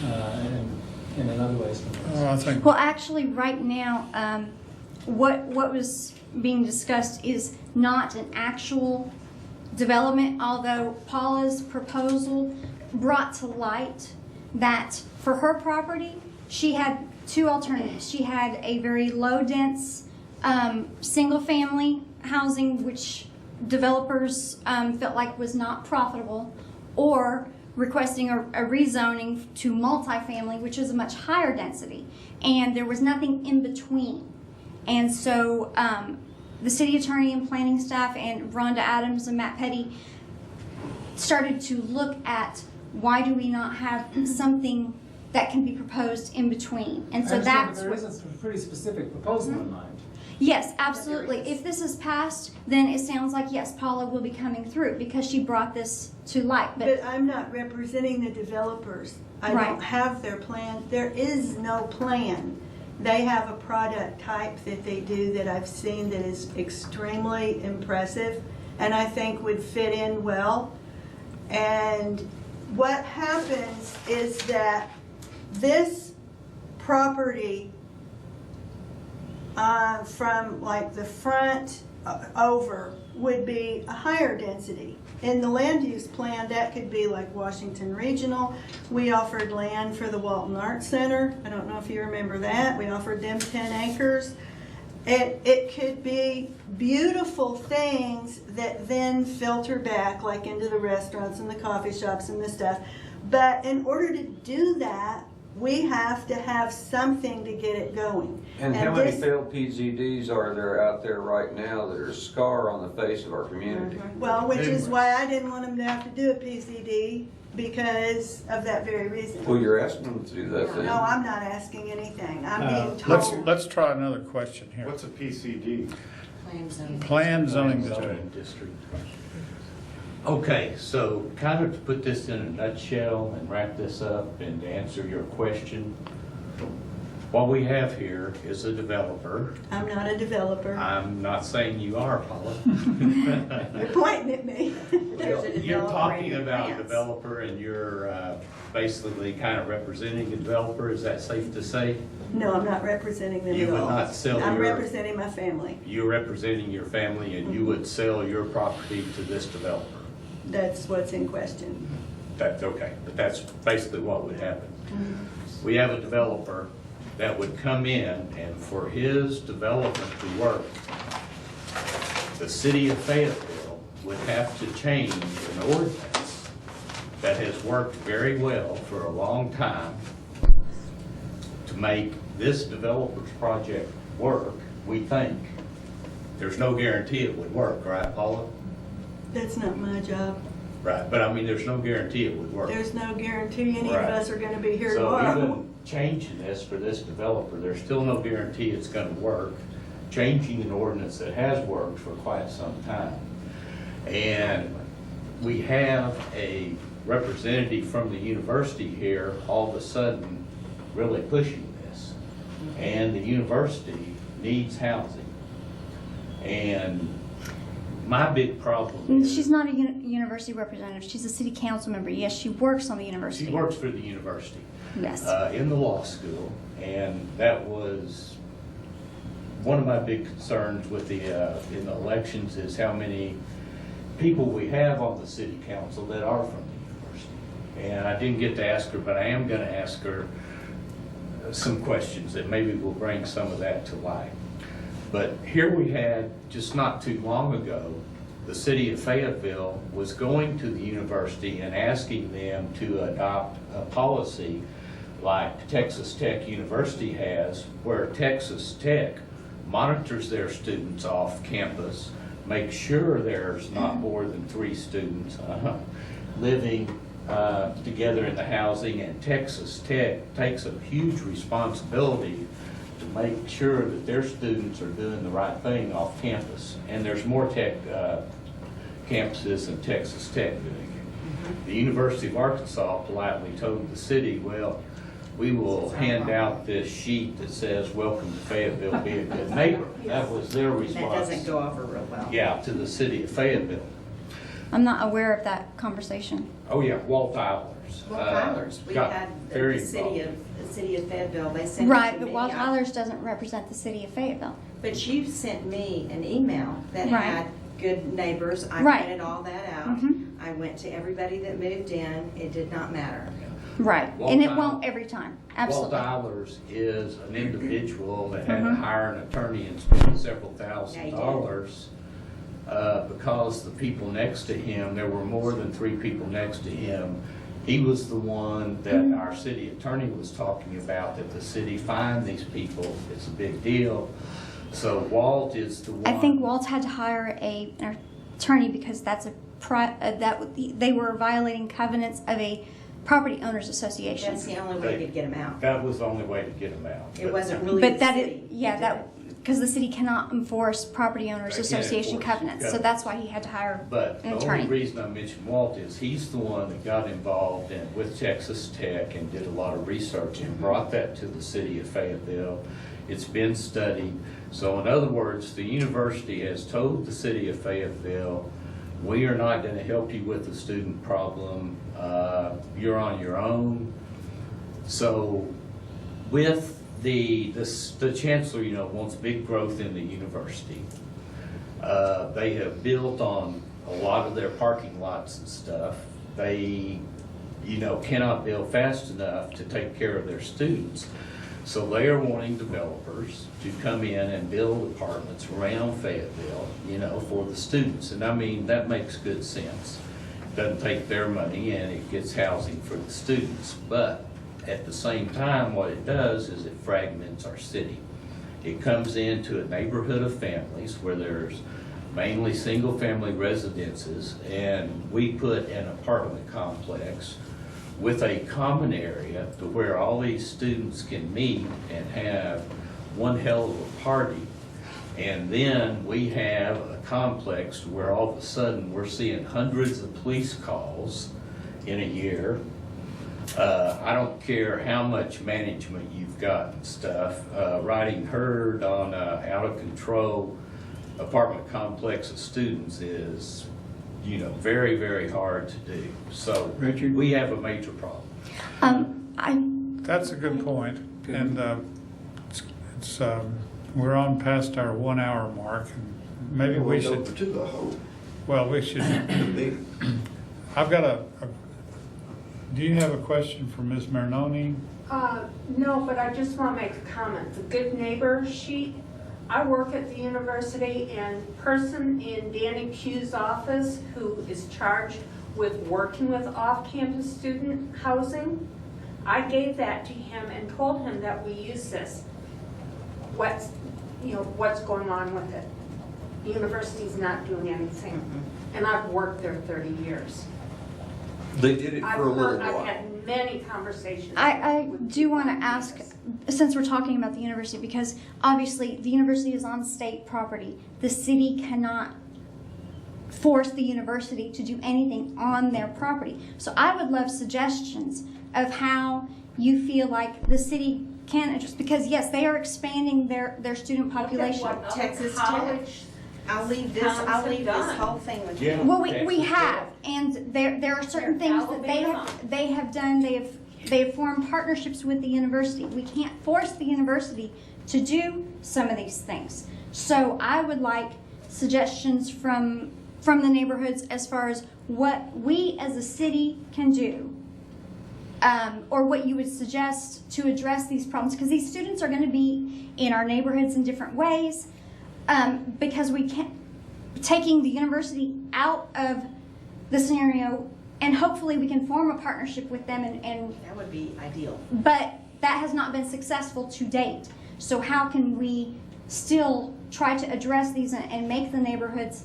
and in other ways from this. Well, actually, right now, what was being discussed is not an actual development, although Paula's proposal brought to light that for her property, she had two alternatives. She had a very low-dense single-family housing, which developers felt like was not profitable, or requesting a rezoning to multifamily, which is a much higher density. And there was nothing in between. And so the city attorney and planning staff and Rhonda Adams and Matt Petty started to look at why do we not have something that can be proposed in between. And so that's there is a pretty specific proposal in mind. Yes, absolutely. If this is passed, then it sounds like, yes, Paula will be coming through because she brought this to light. But I'm not representing the developers. I don't have their plan. There is no plan. They have a product type that they do that I've seen that is extremely impressive and I think would fit in well. And what happens is that this property from like the front over would be a higher density. In the land use plan, that could be like Washington Regional. We offered land for the Walton Arts Center. I don't know if you remember that. We offered them 10 acres. It could be beautiful things that then filter back like into the restaurants and the coffee shops and the stuff. But in order to do that, we have to have something to get it going. And how many failed PZDs are there out there right now that are a scar on the face of our community? Well, which is why I didn't want them to have to do a PZD, because of that very reason. Well, you're asking them to do that thing. No, I'm not asking anything. I'm being told. Let's try another question here. What's a PCD? Planned zoning district. Okay, so kind of to put this in a nutshell and wrap this up and to answer your question, what we have here is a developer. I'm not a developer. I'm not saying you are, Paula. You're pointing at me. You're talking about a developer and you're basically kind of representing a developer. Is that safe to say? No, I'm not representing them You at would all. not sell I'm your- representing my family. You're representing your family and you would sell your property to this developer. That's what's in question. That's okay, but that's basically what would happen. We have a developer that would come in, and for his development to work, the city of Fayetteville would have to change an ordinance that has worked very well for a long time to make this developer's project work, we think. There's no guarantee it would work, right, Paula? That's not my job. Right, but I mean, there's no guarantee it would work. There's no guarantee any Right. of us are going to be here So tomorrow. even changing this for this developer, there's still no guarantee it's gonna work. Changing an ordinance that has worked for quite some time. And we have a representative from the university here all of a sudden really pushing this. And the university needs housing. And my big problem is. She's not a university representative. She's a city council member. Yes, she works on the university. She works for the university. Yes. In the law school, and that was one of my big concerns with the in the elections is how many people we have on the city council that are from the university. And I didn't get to ask her, but I am going to ask her some questions that maybe will bring some of that to light. But here we had, just not too long ago, the city of Fayetteville was going to the university and asking them to adopt a policy like Texas Tech University has, where Texas Tech monitors their students off campus, makes sure there's not more than 3 students living together in the housing, and Texas Tech takes a huge responsibility to make sure that their students are doing the right thing off campus. And there's more tech campuses than Texas Tech doing it. The University of Arkansas politely told the city, well, we will hand out this sheet that says, welcome to Fayetteville, be a good neighbor. That was their response. That doesn't go over real well. Yeah, to the city of Fayetteville. I'm not aware of that conversation. Oh yeah, Walt Eilers. Well, Tyler's, we got had very the city of Fayetteville, they sent it Right, to but me. Walt Eilers doesn't represent the city of Fayetteville. But you sent me an email that Right. had good neighbors. I Right. printed all that out. Mhm. I went to everybody that moved in. It did not matter. Right, Walt and it Eilers- won't every time, absolutely. Walt Eilers is an individual that had to Mhm. hire an attorney and spend several Yeah, thousand he did. dollars because the people next to him, there were more than 3 people next to him. He was the one that Mm-hmm. our city attorney was talking about, that the city fined these people. It's a big deal. So Walt is the one. I think Walt had to hire an attorney because that's they were violating covenants of a property owners association. That's the only way to get them out. That was the only way to get him out. It wasn't really But the that city. is, yeah, that, because the city cannot enforce property owners They can't association enforce covenants, so covenants. that's why he had to hire But an the attorney. only reason I mentioned Walt is he's the one that got involved with Texas Tech and did a lot of research and brought that to the city of Fayetteville. It's been studied. So in other words, the university has told the city of Fayetteville, we are not going to help you with the student problem. You're on your own. So with the chancellor, wants big growth in the university. They have built on a lot of their parking lots and stuff. They, cannot build fast enough to take care of their students. So they are wanting developers to come in and build apartments around Fayetteville, for the students. And I mean, that makes good sense. Doesn't take their money and it gets housing for the students. But at the same time, what it does is it fragments our city. It comes into a neighborhood of families where there's mainly single-family residences, and we put an apartment complex with a common area to where all these students can meet and have one hell of a party. And then we have a complex where all of a sudden we're seeing hundreds of police calls in a year. I don't care how much management you've got and stuff, riding herd on out of control apartment complex of students is, very, very hard to do. So Richard? We have a major problem. That's a good point. And we're on past our 1 hour mark. And maybe we should. Over to the whole. Well, we should. I've got do you have a question for Ms. Marinoni? No, but I just want to make a comment. The good neighbor sheet, I work at the university, and person in Danny Pugh's office who is charged with working with off-campus student housing, I gave that to him and told him that we use this. What's going on with it? The university's not doing anything, and I've worked there 30 years. They did it for a little I've while. had many conversations. I do want to ask, since we're talking about the university, because obviously the university is on state property. The city cannot force the university to do anything on their property. So I would love suggestions of how you feel like the city can, just because yes, they are expanding their student population. Look at what Texas college Tech. I'll leave this whole thing with you. Well, we have, and there are certain things that they have done. They have formed partnerships with the university. We can't force the university to do some of these things. So I would like suggestions from the neighborhoods as far as what we as a city can do or what you would suggest to address these problems, because these students are going to be in our neighborhoods in different ways, because we can't, taking the university out of the scenario, and hopefully we can form a partnership with them, and That would be ideal. but that has not been successful to date. So how can we still try to address these and make the neighborhoods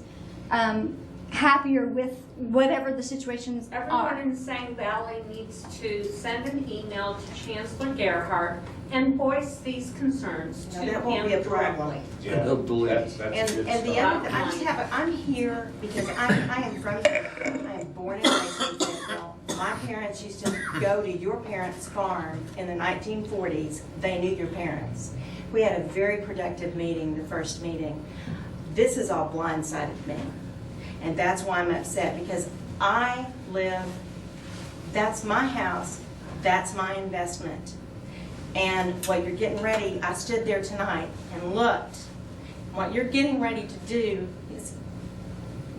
happier with whatever the situations Everyone are? in Sang Valley needs to send an email to Chancellor Gerhardt and voice these concerns to No, that won't be a him problem. directly. I don't believe it. And the other, I just have, I'm here because I am from here. I am born and raised in Fayetteville. My parents used to go to your parents' farm in the 1940s. They knew your parents. We had a very productive meeting, the first meeting. This has all blindsided me. And that's why I'm upset, because I live, that's my house, that's my investment. And what you're getting ready, I stood there tonight and looked. What you're getting ready to do is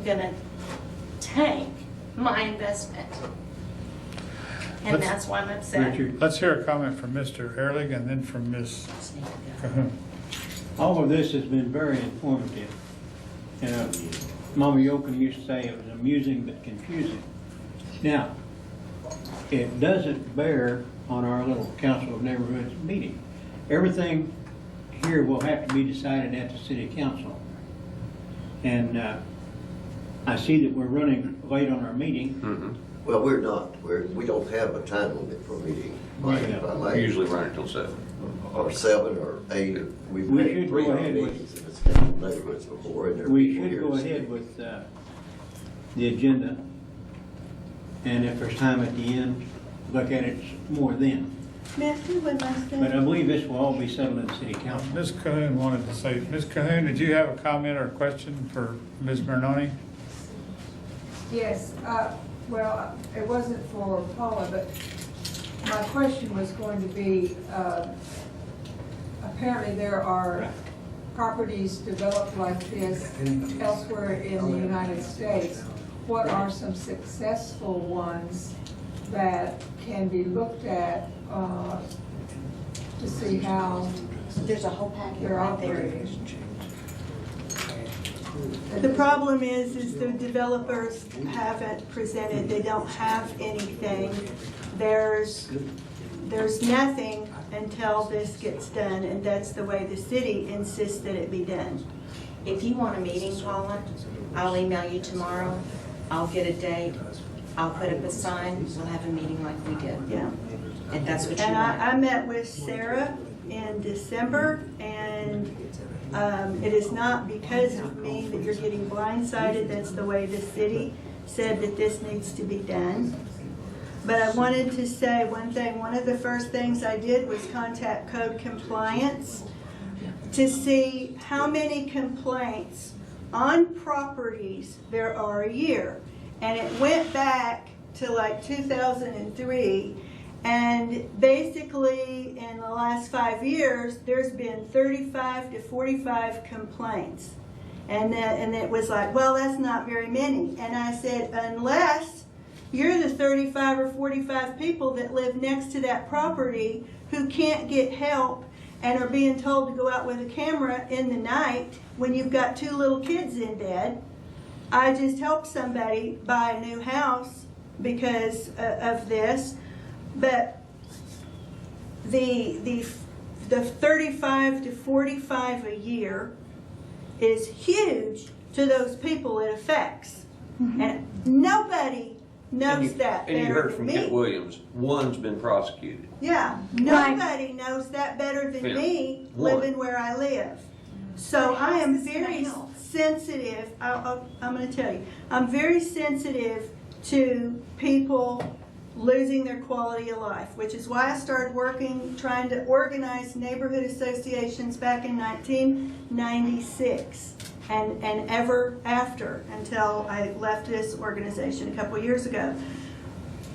gonna tank my investment. And Let's- that's why I'm upset. Richard, Let's hear a comment from Mr. Ehrlich and then from Ms. Cahoon. all of this has been very informative. Mama Yokin used to say it was amusing but confusing. Now, it doesn't bear on our little Council of Neighborhoods meeting. Everything here will have to be decided at the city council. And I see that we're running late on our meeting. Well, we're not. We don't have a time limit for a meeting. We usually run until 7. Or 7 or 8. We've We had should 3 go ahead with- meetings in this Council of Neighborhoods before, and there are We people should here go to ahead speak. with the agenda. And if there's time at the end, look at it more then. Matthew, what I But I said. believe this will all be settled in the city council. Ms. Cahoon wanted to say, Ms. Cahoon, did you have a comment or a question for Ms. Bernoni? Yes, well, it wasn't for Paula, but my question was going to be, apparently there are properties developed like this elsewhere in the United States. What are some successful ones that can be looked at to see how There's a whole packet they're right there. operating? The problem is the developers haven't presented, they don't have anything. There's nothing until this gets done, and that's the way the city insists that it be done. If you want a meeting, Paula, I'll email you tomorrow. I'll get a date. I'll put up a sign. We'll have a meeting like we did. Yeah. If that's what you And want. I met with Sarah in December, and it is not because of me that you're getting blindsided. That's the way the city said that this needs to be done. But I wanted to say one thing. One of the first things I did was contact code compliance to see how many complaints on properties there are a year. And it went back to like 2003. And basically, in the last 5 years, there's been 35 to 45 complaints. And it was like, well, that's not very many. And I said, unless you're the 35 or 45 people that live next to that property who can't get help and are being told to go out with a camera in the night when you've got 2 little kids in bed. I just helped somebody buy a new house because of this. But the 35 to 45 a year is huge to those people it affects. And nobody knows that And you better heard than from me. Kent Williams, one's been prosecuted. Yeah, nobody knows that better than Yeah. me One. living where I live. So I am very sensitive, I'm going to tell you, I'm very sensitive to people losing their quality of life, which is why I started working, trying to organize neighborhood associations back in 1996 and ever after until I left this organization a couple years ago.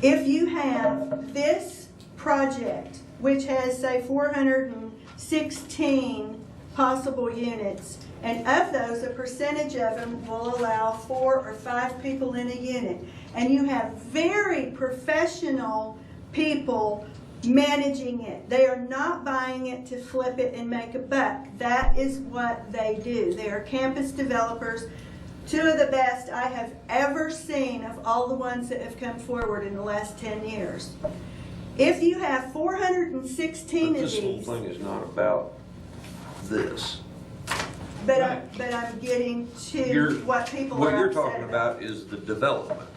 If you have this project, which has, say, 416 possible units, and of those, a percentage of them will allow 4 or 5 people in a unit, and you have very professional people managing it. They are not buying it to flip it and make a buck. That is what they do. They are campus developers. Two of the best I have ever seen of all the ones that have come forward in the last 10 years. If you have 416 But of this whole these, thing is not about this. but I'm getting to what people What are you're upset talking about is the development.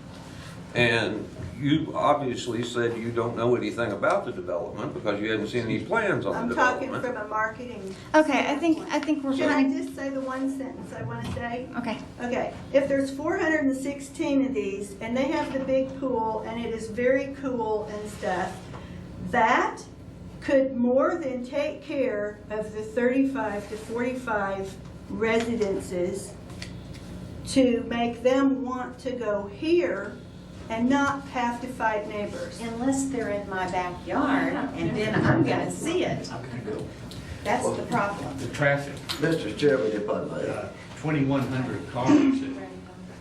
And you obviously said you don't know anything about the development because you hadn't seen any plans on I'm the talking development. from a marketing. Okay, I think we're Can I going. just say the one sentence I want to say? Okay. Okay, if there's 416 of these, and they have the big pool, and it is very cool and stuff, that could more than take care of the 35 to 45 residences to make them want to go here and not have to fight neighbors. Unless they're in my backyard, and then I'm gonna see it. That's the problem. The traffic, Mr. Chairman, if I may. 2,100 cars, and,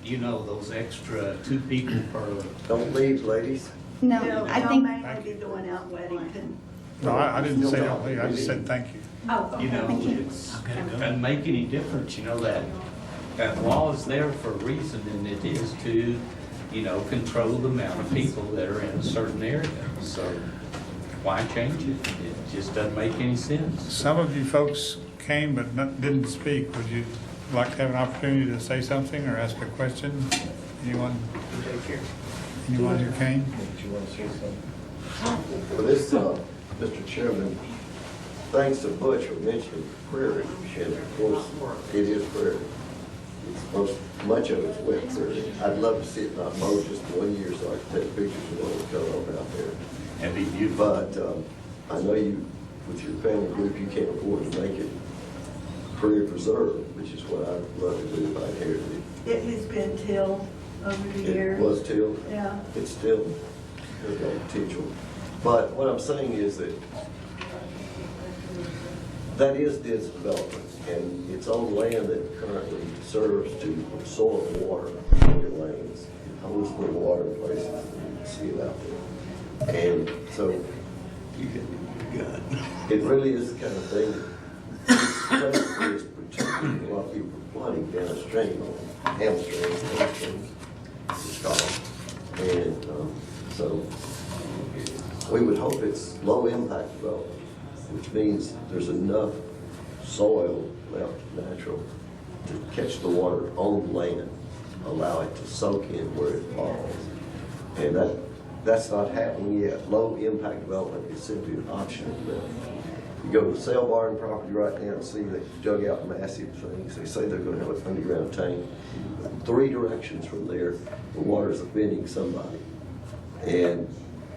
you know, those extra 2 people per. Don't leave, ladies. No, I think. They'll mainly be going out Weddington. No, I didn't say that, I just said thank you. Oh, You know, it's, doesn't make any difference, you know, that law is there for a reason, and it is to, you know, control the amount of people that are in a certain area. So why change it? It just doesn't make any sense. Some of you folks came but didn't speak. Would you like to have an opportunity to say something or ask a question? Anyone? Anyone who came? For this, Mr. Chairman, thanks to Butch for mentioning prairie, and of course, it is prairie. Much of it's wet prairie. I'd love to see it not mowed just 1 year so I can take pictures of what was going on out there. That'd be beautiful. But I know you, with your family group, you can't afford to make it prairie preserve, which is what I'd love to do if I inherited it. It has been tilled over the years. It was tilled. Yeah. It's still, there's no potential. But what I'm saying is that is dense development, and it's on land that currently serves to soil and water your lanes. It holds the water in places, and you can see it out there. And so, it really is the kind of thing that is protecting a lot of people from flooding downstream on hamstrings, it's called. And so, we would hope it's low impact development, which means there's enough soil left natural to catch the water on land, allow it to soak in where it falls. And that's not happening yet. Low impact development is simply an optional development. You go to the sale barn property right now and see they dug out massive things. They say they're going to have an underground tank. 3 directions from there, the water's offending somebody. And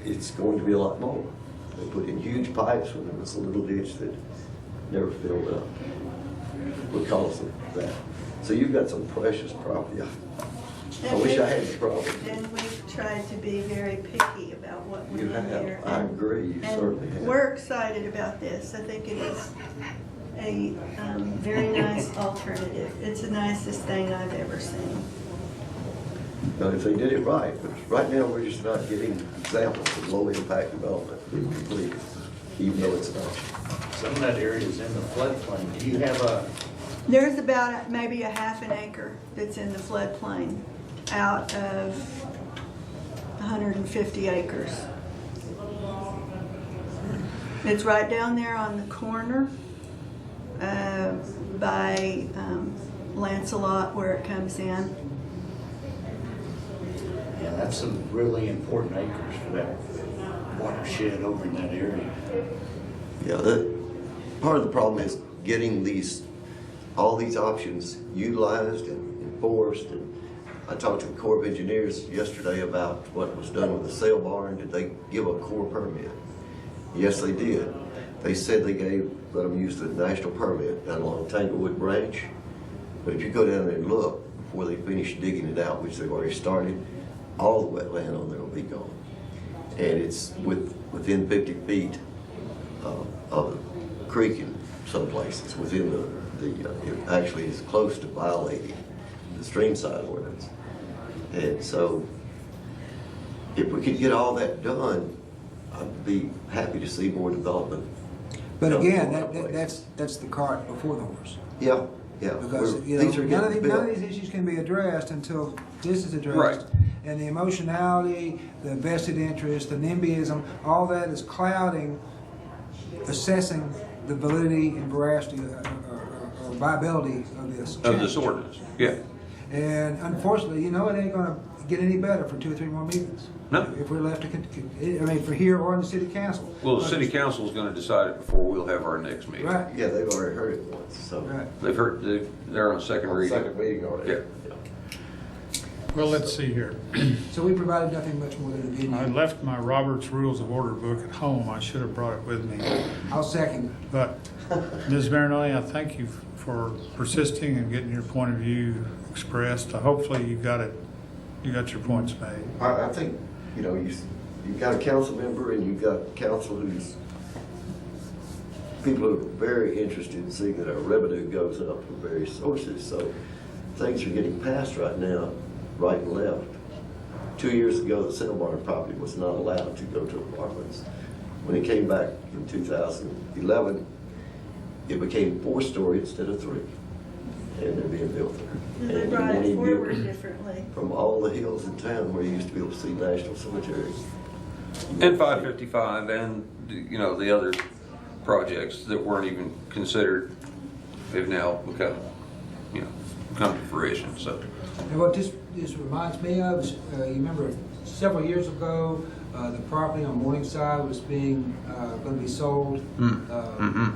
it's going to be a lot more. They put in huge pipes when there was a little ditch that never filled up because of that. So you've got some precious property. I wish I had the property. And we've tried to be very picky about what we You do have. here. I agree. You certainly have. We're excited about this. I think it is a very nice alternative. It's the nicest thing I've ever seen. Now, if they did it right, but right now we're just not getting examples of low impact development being completed, even though it's an option. Some of that area is in the floodplain. Do you have a, There's about maybe a half an acre that's in the floodplain out of 150 acres. It's right down there on the corner by Lancelot where it comes in. yeah, that's some really important acres for that watershed over in that area. Yeah, part of the problem is getting all these options utilized and enforced. And I talked to the Corps of Engineers yesterday about what was done with the sale barn. Did they give a Corps permit? Yes, they did. They said they let them use the national permit down along Tanglewood Branch. But if you go down there and look, before they finish digging it out, which they've already started, all the wetland on there will be gone. And it's within 50 feet of the creek in some places, within it actually is close to violating the stream side ordinance. And so if we could get all that done, I'd be happy to see more development. But come again, to our place. that's the cart before the horse. Yeah, yeah. Because, We're- you know, these are none of getting none of built. these issues can be addressed until this is addressed. Right. And the emotionality, the vested interest, the NIMBYism, all that is clouding, assessing the validity and veracity or viability of this Of this change. ordinance, yeah. And unfortunately, you know, it ain't gonna get any better for 2 or 3 more meetings. No. If we're left to, for here or in the city council. Well, the city council is going to decide it before we'll have our next meeting. Right. Yeah, they've already heard it once, so. Right. They've heard, they're on second reading. Second meeting already. Yeah. Well, let's see here. So we provided nothing much more than a venue. I left my Robert's Rules of Order book at home. I should have brought it with me. I'll second. But, Ms. Marinelli, I thank you for persisting and getting your point of view expressed. Hopefully you got your points made. I think, you know, you've got a council member and you've got council who's, people who are very interested in seeing that our revenue goes up from various sources. So things are getting passed right now, right and left. 2 years ago, the sale barn property was not allowed to go to apartments. When it came back in 2011, it became 4-story instead of 3. And they're being built there. And they And brought many it forward viewers differently. from all the hills in town where you used to be able to see National Cemetery. And 555 and, you know, the other projects that weren't even considered have now become, you know, come to fruition, so. And what this reminds me of is, you remember several years ago, the property on Morningside was being, going to be sold, the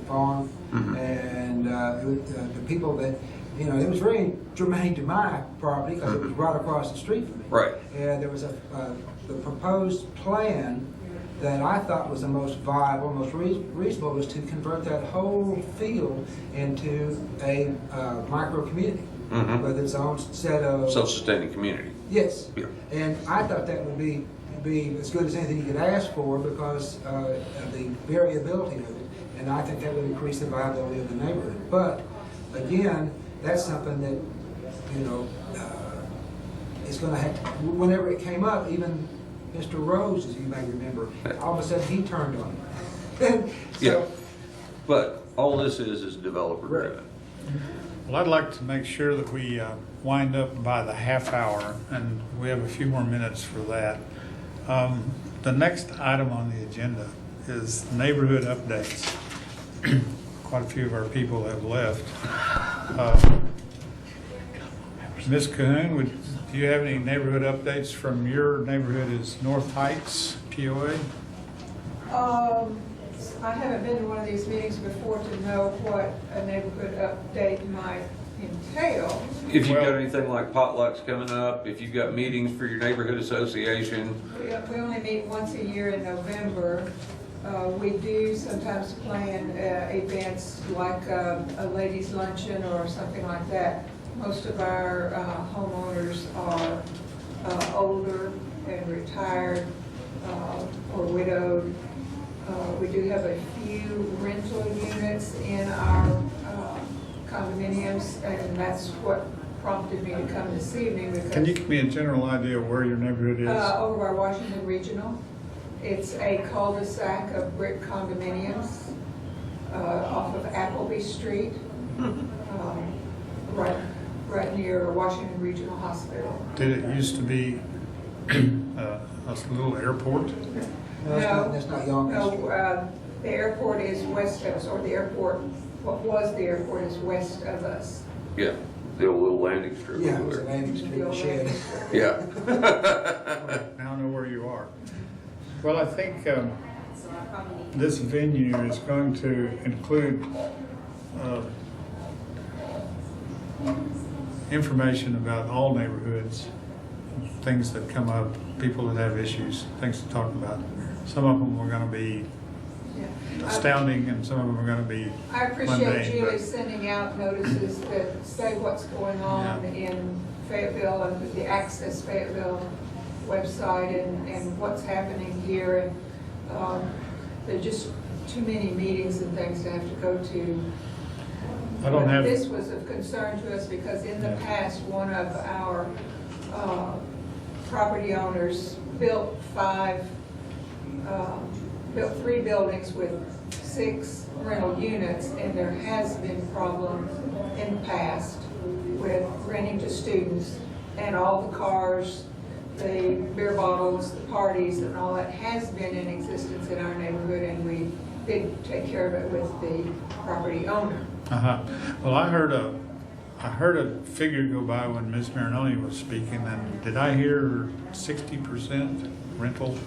farm, and the people that, you know, it was very germane to my property because it was right across the street from me. Right. And there was the proposed plan that I thought was the most viable, most reasonable, was to convert that whole field into a micro-community with its own set of... Self-sustaining community. Yes. Yeah. And I thought that would be as good as anything you could ask for because of the variability of it. And I think that would increase the viability of the neighborhood. But again, that's something that, you know, is going to have to, whenever it came up, even Mr. Rose, as you may remember, all of a sudden he turned on it. Yeah, but all this is developer driven. Well, I'd like to make sure that we wind up by the half hour, and we have a few more minutes for that. The next item on the agenda is neighborhood updates. Quite a few of our people have left. Ms. Cahoon, do you have any neighborhood updates from your neighborhood? Is North Heights, POA? I haven't been to one of these meetings before to know what a neighborhood update might entail. If you've got anything like potlucks coming up, if you've got meetings for your neighborhood association. We only meet once a year in November. We do sometimes plan events like a ladies' luncheon or something like that. Most of our homeowners are older and retired or widowed. We do have a few rental units in our condominiums, and that's what prompted me to come this evening. Because Can you give me a general idea of where your neighborhood is? over by Washington Regional. It's a cul-de-sac of brick condominiums off of Appleby Street, right near Washington Regional Hospital. Did it used to be a little airport? No, that's not Yonkers. No, the airport is west of us, or the airport, what was the airport is west of us. Yeah, the old little landing strip. Yeah, over it's a there. landing street shed. Yeah. Now I know where you are. Well, I think this venue is going to include information about all neighborhoods, things that come up, people that have issues, things to talk about. Some of them are going to be astounding, and some of them are going to be I appreciate mundane, Julie but- sending out notices that say what's going on in Fayetteville and the Access Fayetteville website and what's happening here. And there are just too many meetings and things to have to go to. I don't have- This was of concern to us because in the past, one of our property owners built 5 built 3 buildings with 6 rental units, and there has been problems in the past with renting to students, and all the cars, the beer bottles, the parties, and all that has been in existence in our neighborhood, and we did take care of it with the property owner. Well, I heard a figure go by when Ms. Marinoni was speaking, and did I hear 60% rental?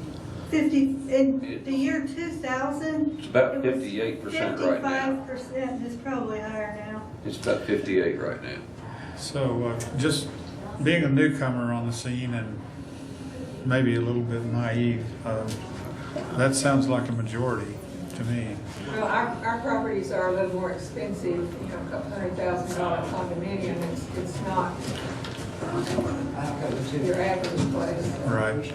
50, in the year 2000. It's about it was 58% right now. 55% is probably higher now. It's about 58 right now. So just being a newcomer on the scene and maybe a little bit naive, that sounds like a majority to me. Well, our properties are a little more expensive, you know, a couple $100,000 condominium. It's not your average place. Right.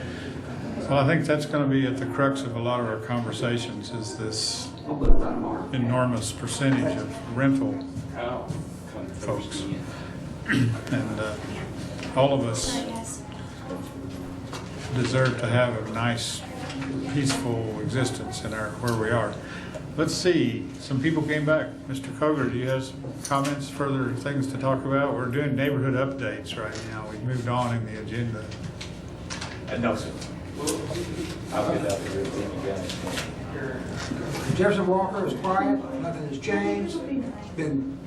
Well, I think that's going to be at the crux of a lot of our conversations, is this enormous percentage of rental folks. And all of us deserve to have a nice, peaceful existence in where we are. Let's see, some people came back. Mr. Koger, do you have some comments, further things to talk about? We're doing neighborhood updates right now. We've moved on in the agenda. No, sir. I'll get out of here with you guys. Jefferson Walker is quiet, nothing has changed. Been,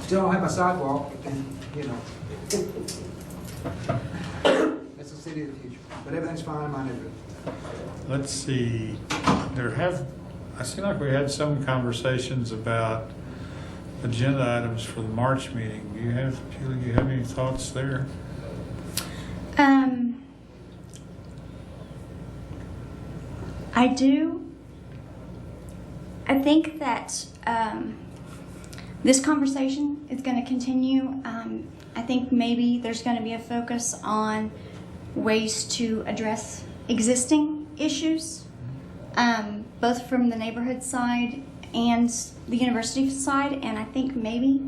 still don't have my sidewalk, and, you know. That's the city of the future, but everything's fine in my neighborhood. Let's see, I seem like we had some conversations about agenda items for the March meeting. Do you have, Julie, you have any thoughts there? I do. I think that this conversation is going to continue. I think maybe there's going to be a focus on ways to address existing issues, both from the neighborhood side and the university side, and I think maybe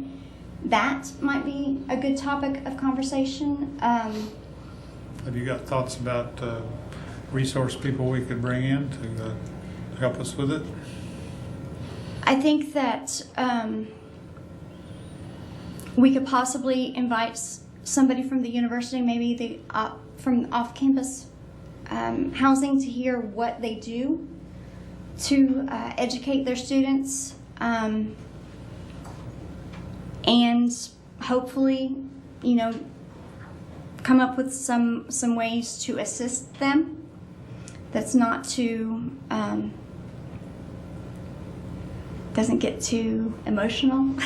that might be a good topic of conversation. Have you got thoughts about resource people we could bring in to help us with it? I think that we could possibly invite somebody from the university, maybe from off-campus housing, to hear what they do to educate their students, and hopefully, you know, come up with some ways to assist them. That's not too doesn't get too emotional.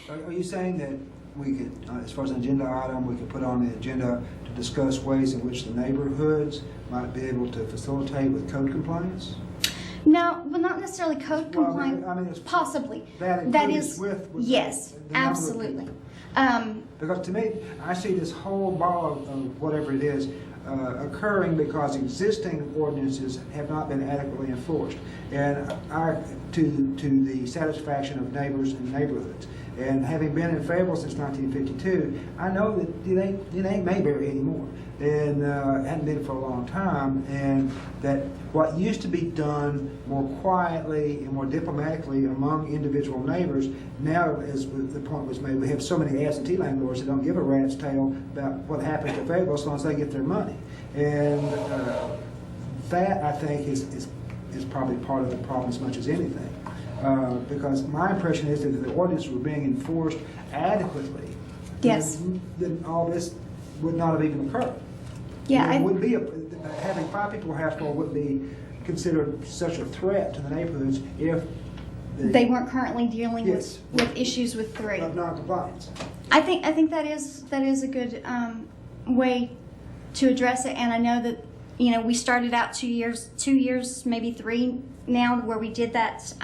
Are you saying that we could, as far as an agenda item, we could put on the agenda to discuss ways in which the neighborhoods might be able to facilitate with code compliance? No, but not necessarily code compliance. I mean, it's possibly. That is with yes, the number of absolutely. people. Because to me, I see this whole ball of whatever it is occurring because existing ordinances have not been adequately enforced, and to the satisfaction of neighbors and neighborhoods. And having been in Fayetteville since 1952, I know that it ain't Mayberry anymore, and hadn't been for a long time, and that what used to be done more quietly and more diplomatically among individual neighbors, now, as the point was made, we have so many absentee landlords that don't give a rat's tail about what happens to Fayetteville as long as they get their money. And that, I think, is probably part of the problem as much as anything. Because my impression is that if the ordinances were being enforced adequately, yes, then all this would not have even occurred. Yeah, it wouldn't be having 5 people per household wouldn't be considered such a threat to the neighborhoods if they weren't currently dealing yes, with issues with 3 of non-compliance. I think that is a good way to address it, and I know that, you know, we started out 2 years, maybe 3 now, where we did that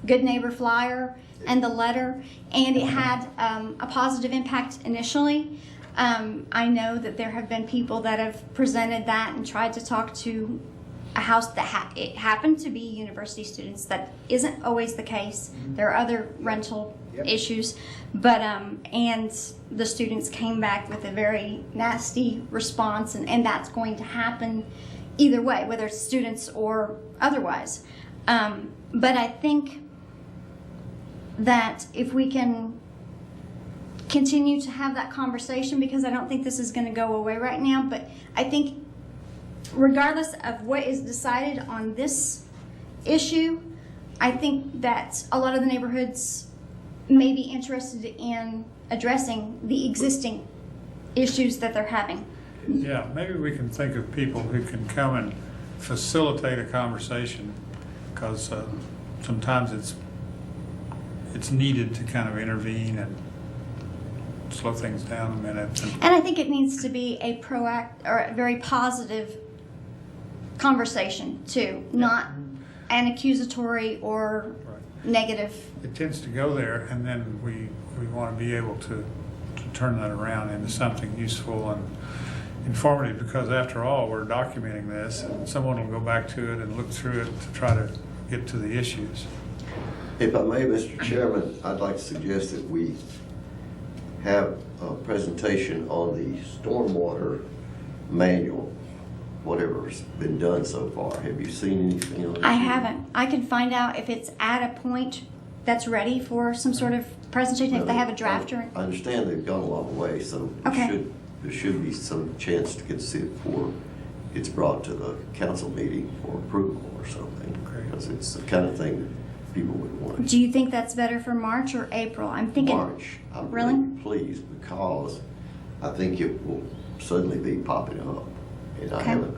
Good Neighbor flyer and the letter, and it had a positive impact initially. I know that there have been people that have presented that and tried to talk to a house that it happened to be university students. That isn't always the case. There are other rental issues, but and the students came back with a very nasty response, and that's going to happen either way, whether it's students or otherwise. But I think that if we can continue to have that conversation, because I don't think this is going to go away right now, but I think regardless of what is decided on this issue, I think that a lot of the neighborhoods may be interested in addressing the existing issues that they're having. Yeah, maybe we can think of people who can come and facilitate a conversation, because sometimes it's needed to kind of intervene and slow things down a minute. And I think it needs to be a a very positive conversation too, not an accusatory or negative. It tends to go there, and then we want to be able to turn that around into something useful and informative, because after all, we're documenting this, and someone will go back to it and look through it to try to get to the issues. If I may, Mr. Chairman, I'd like to suggest that we have a presentation on the stormwater manual, whatever's been done so far. Have you seen anything on it? I haven't. I can find out if it's at a point that's ready for some sort of presentation, if they have a drafter. I understand they've gone a long way, so Okay. there should be some chance to get to see it before it's brought to the council meeting for approval or something. Because it's the kind of thing that people would want. Do you think that's better for March or April? I'm thinking March. I'm really pleased, because I think it will suddenly be popping up. And I Okay. haven't,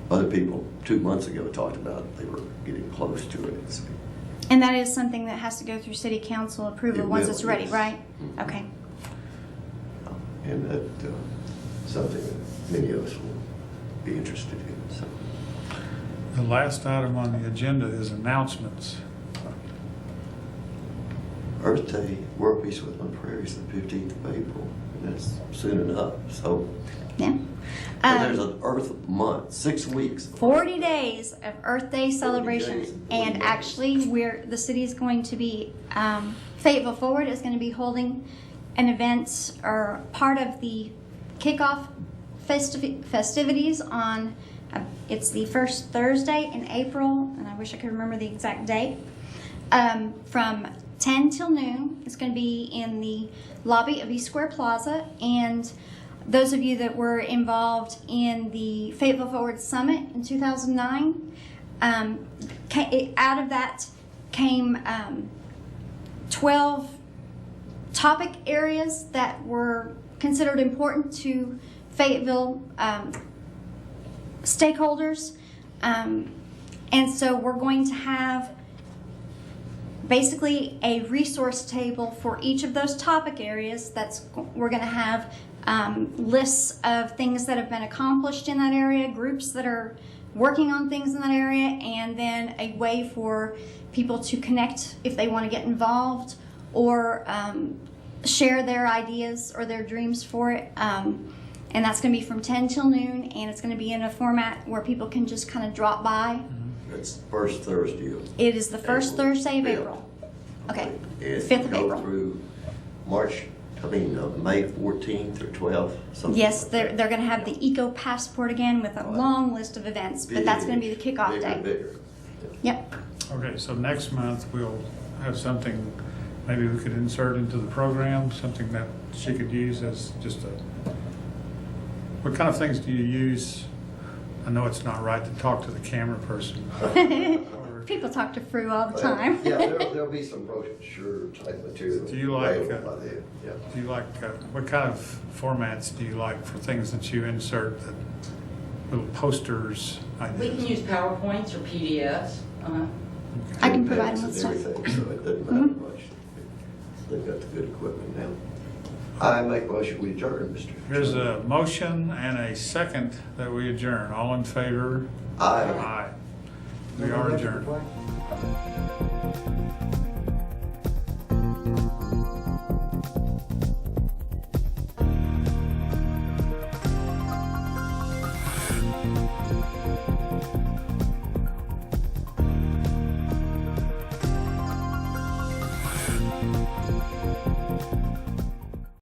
other people 2 months ago talked about they were getting close to it. So And that is something that has to go through city council approval It once will, it's ready, yes. right? Mhm. Okay. and that something that many of us will be interested in. So. The last item on the agenda is announcements. Earth Day, World Peace Woodland Prairies, the 15th of April. And that's soon enough. So Yeah. but there's an Earth Month, 6 weeks. 40 days of Earth Day celebration, days, 40 and days. actually the city is going to be, Fayetteville Forward is going to be holding an event or part of the kickoff festivities on, it's the first Thursday in April, and I wish I could remember the exact date, from 10 till noon. It's going to be in the lobby of East Square Plaza, and those of you that were involved in the Fayetteville Forward Summit in 2009, out of that came 12 topic areas that were considered important to Fayetteville stakeholders. And so we're going to have basically a resource table for each of those topic areas. We're going to have lists of things that have been accomplished in that area, groups that are working on things in that area, and then a way for people to connect if they want to get involved or share their ideas or their dreams for it. And that's going to be from 10 till noon, and it's going to be in a format where people can just kind of drop by. It's first Thursday. It is the first April. Thursday of Yeah. April. Okay, And 5th of go April. through May 14th or 12th. Something Yes, like they're that. going to have the Eco Passport again with a long list of events, but that's going to be the kickoff Bigger, day. bigger. Yep. Okay, so next month we'll have something maybe we could insert into the program, something that she could use as just what kind of things do you use? I know it's not right to talk to the camera person. People talk to Fru all the time. Yeah, there'll be some brochure type material. Do you like, available by then. Yeah. Do you like, what kind of formats do you like for things that you insert, that little posters? We can use PowerPoints or PDFs. I can provide them with And stuff. everything, so it doesn't matter much. They've got the good equipment now. I make motion we adjourn, Mr. There's a motion and a second that we adjourn. All in favor? Aye. Aye. We are adjourned.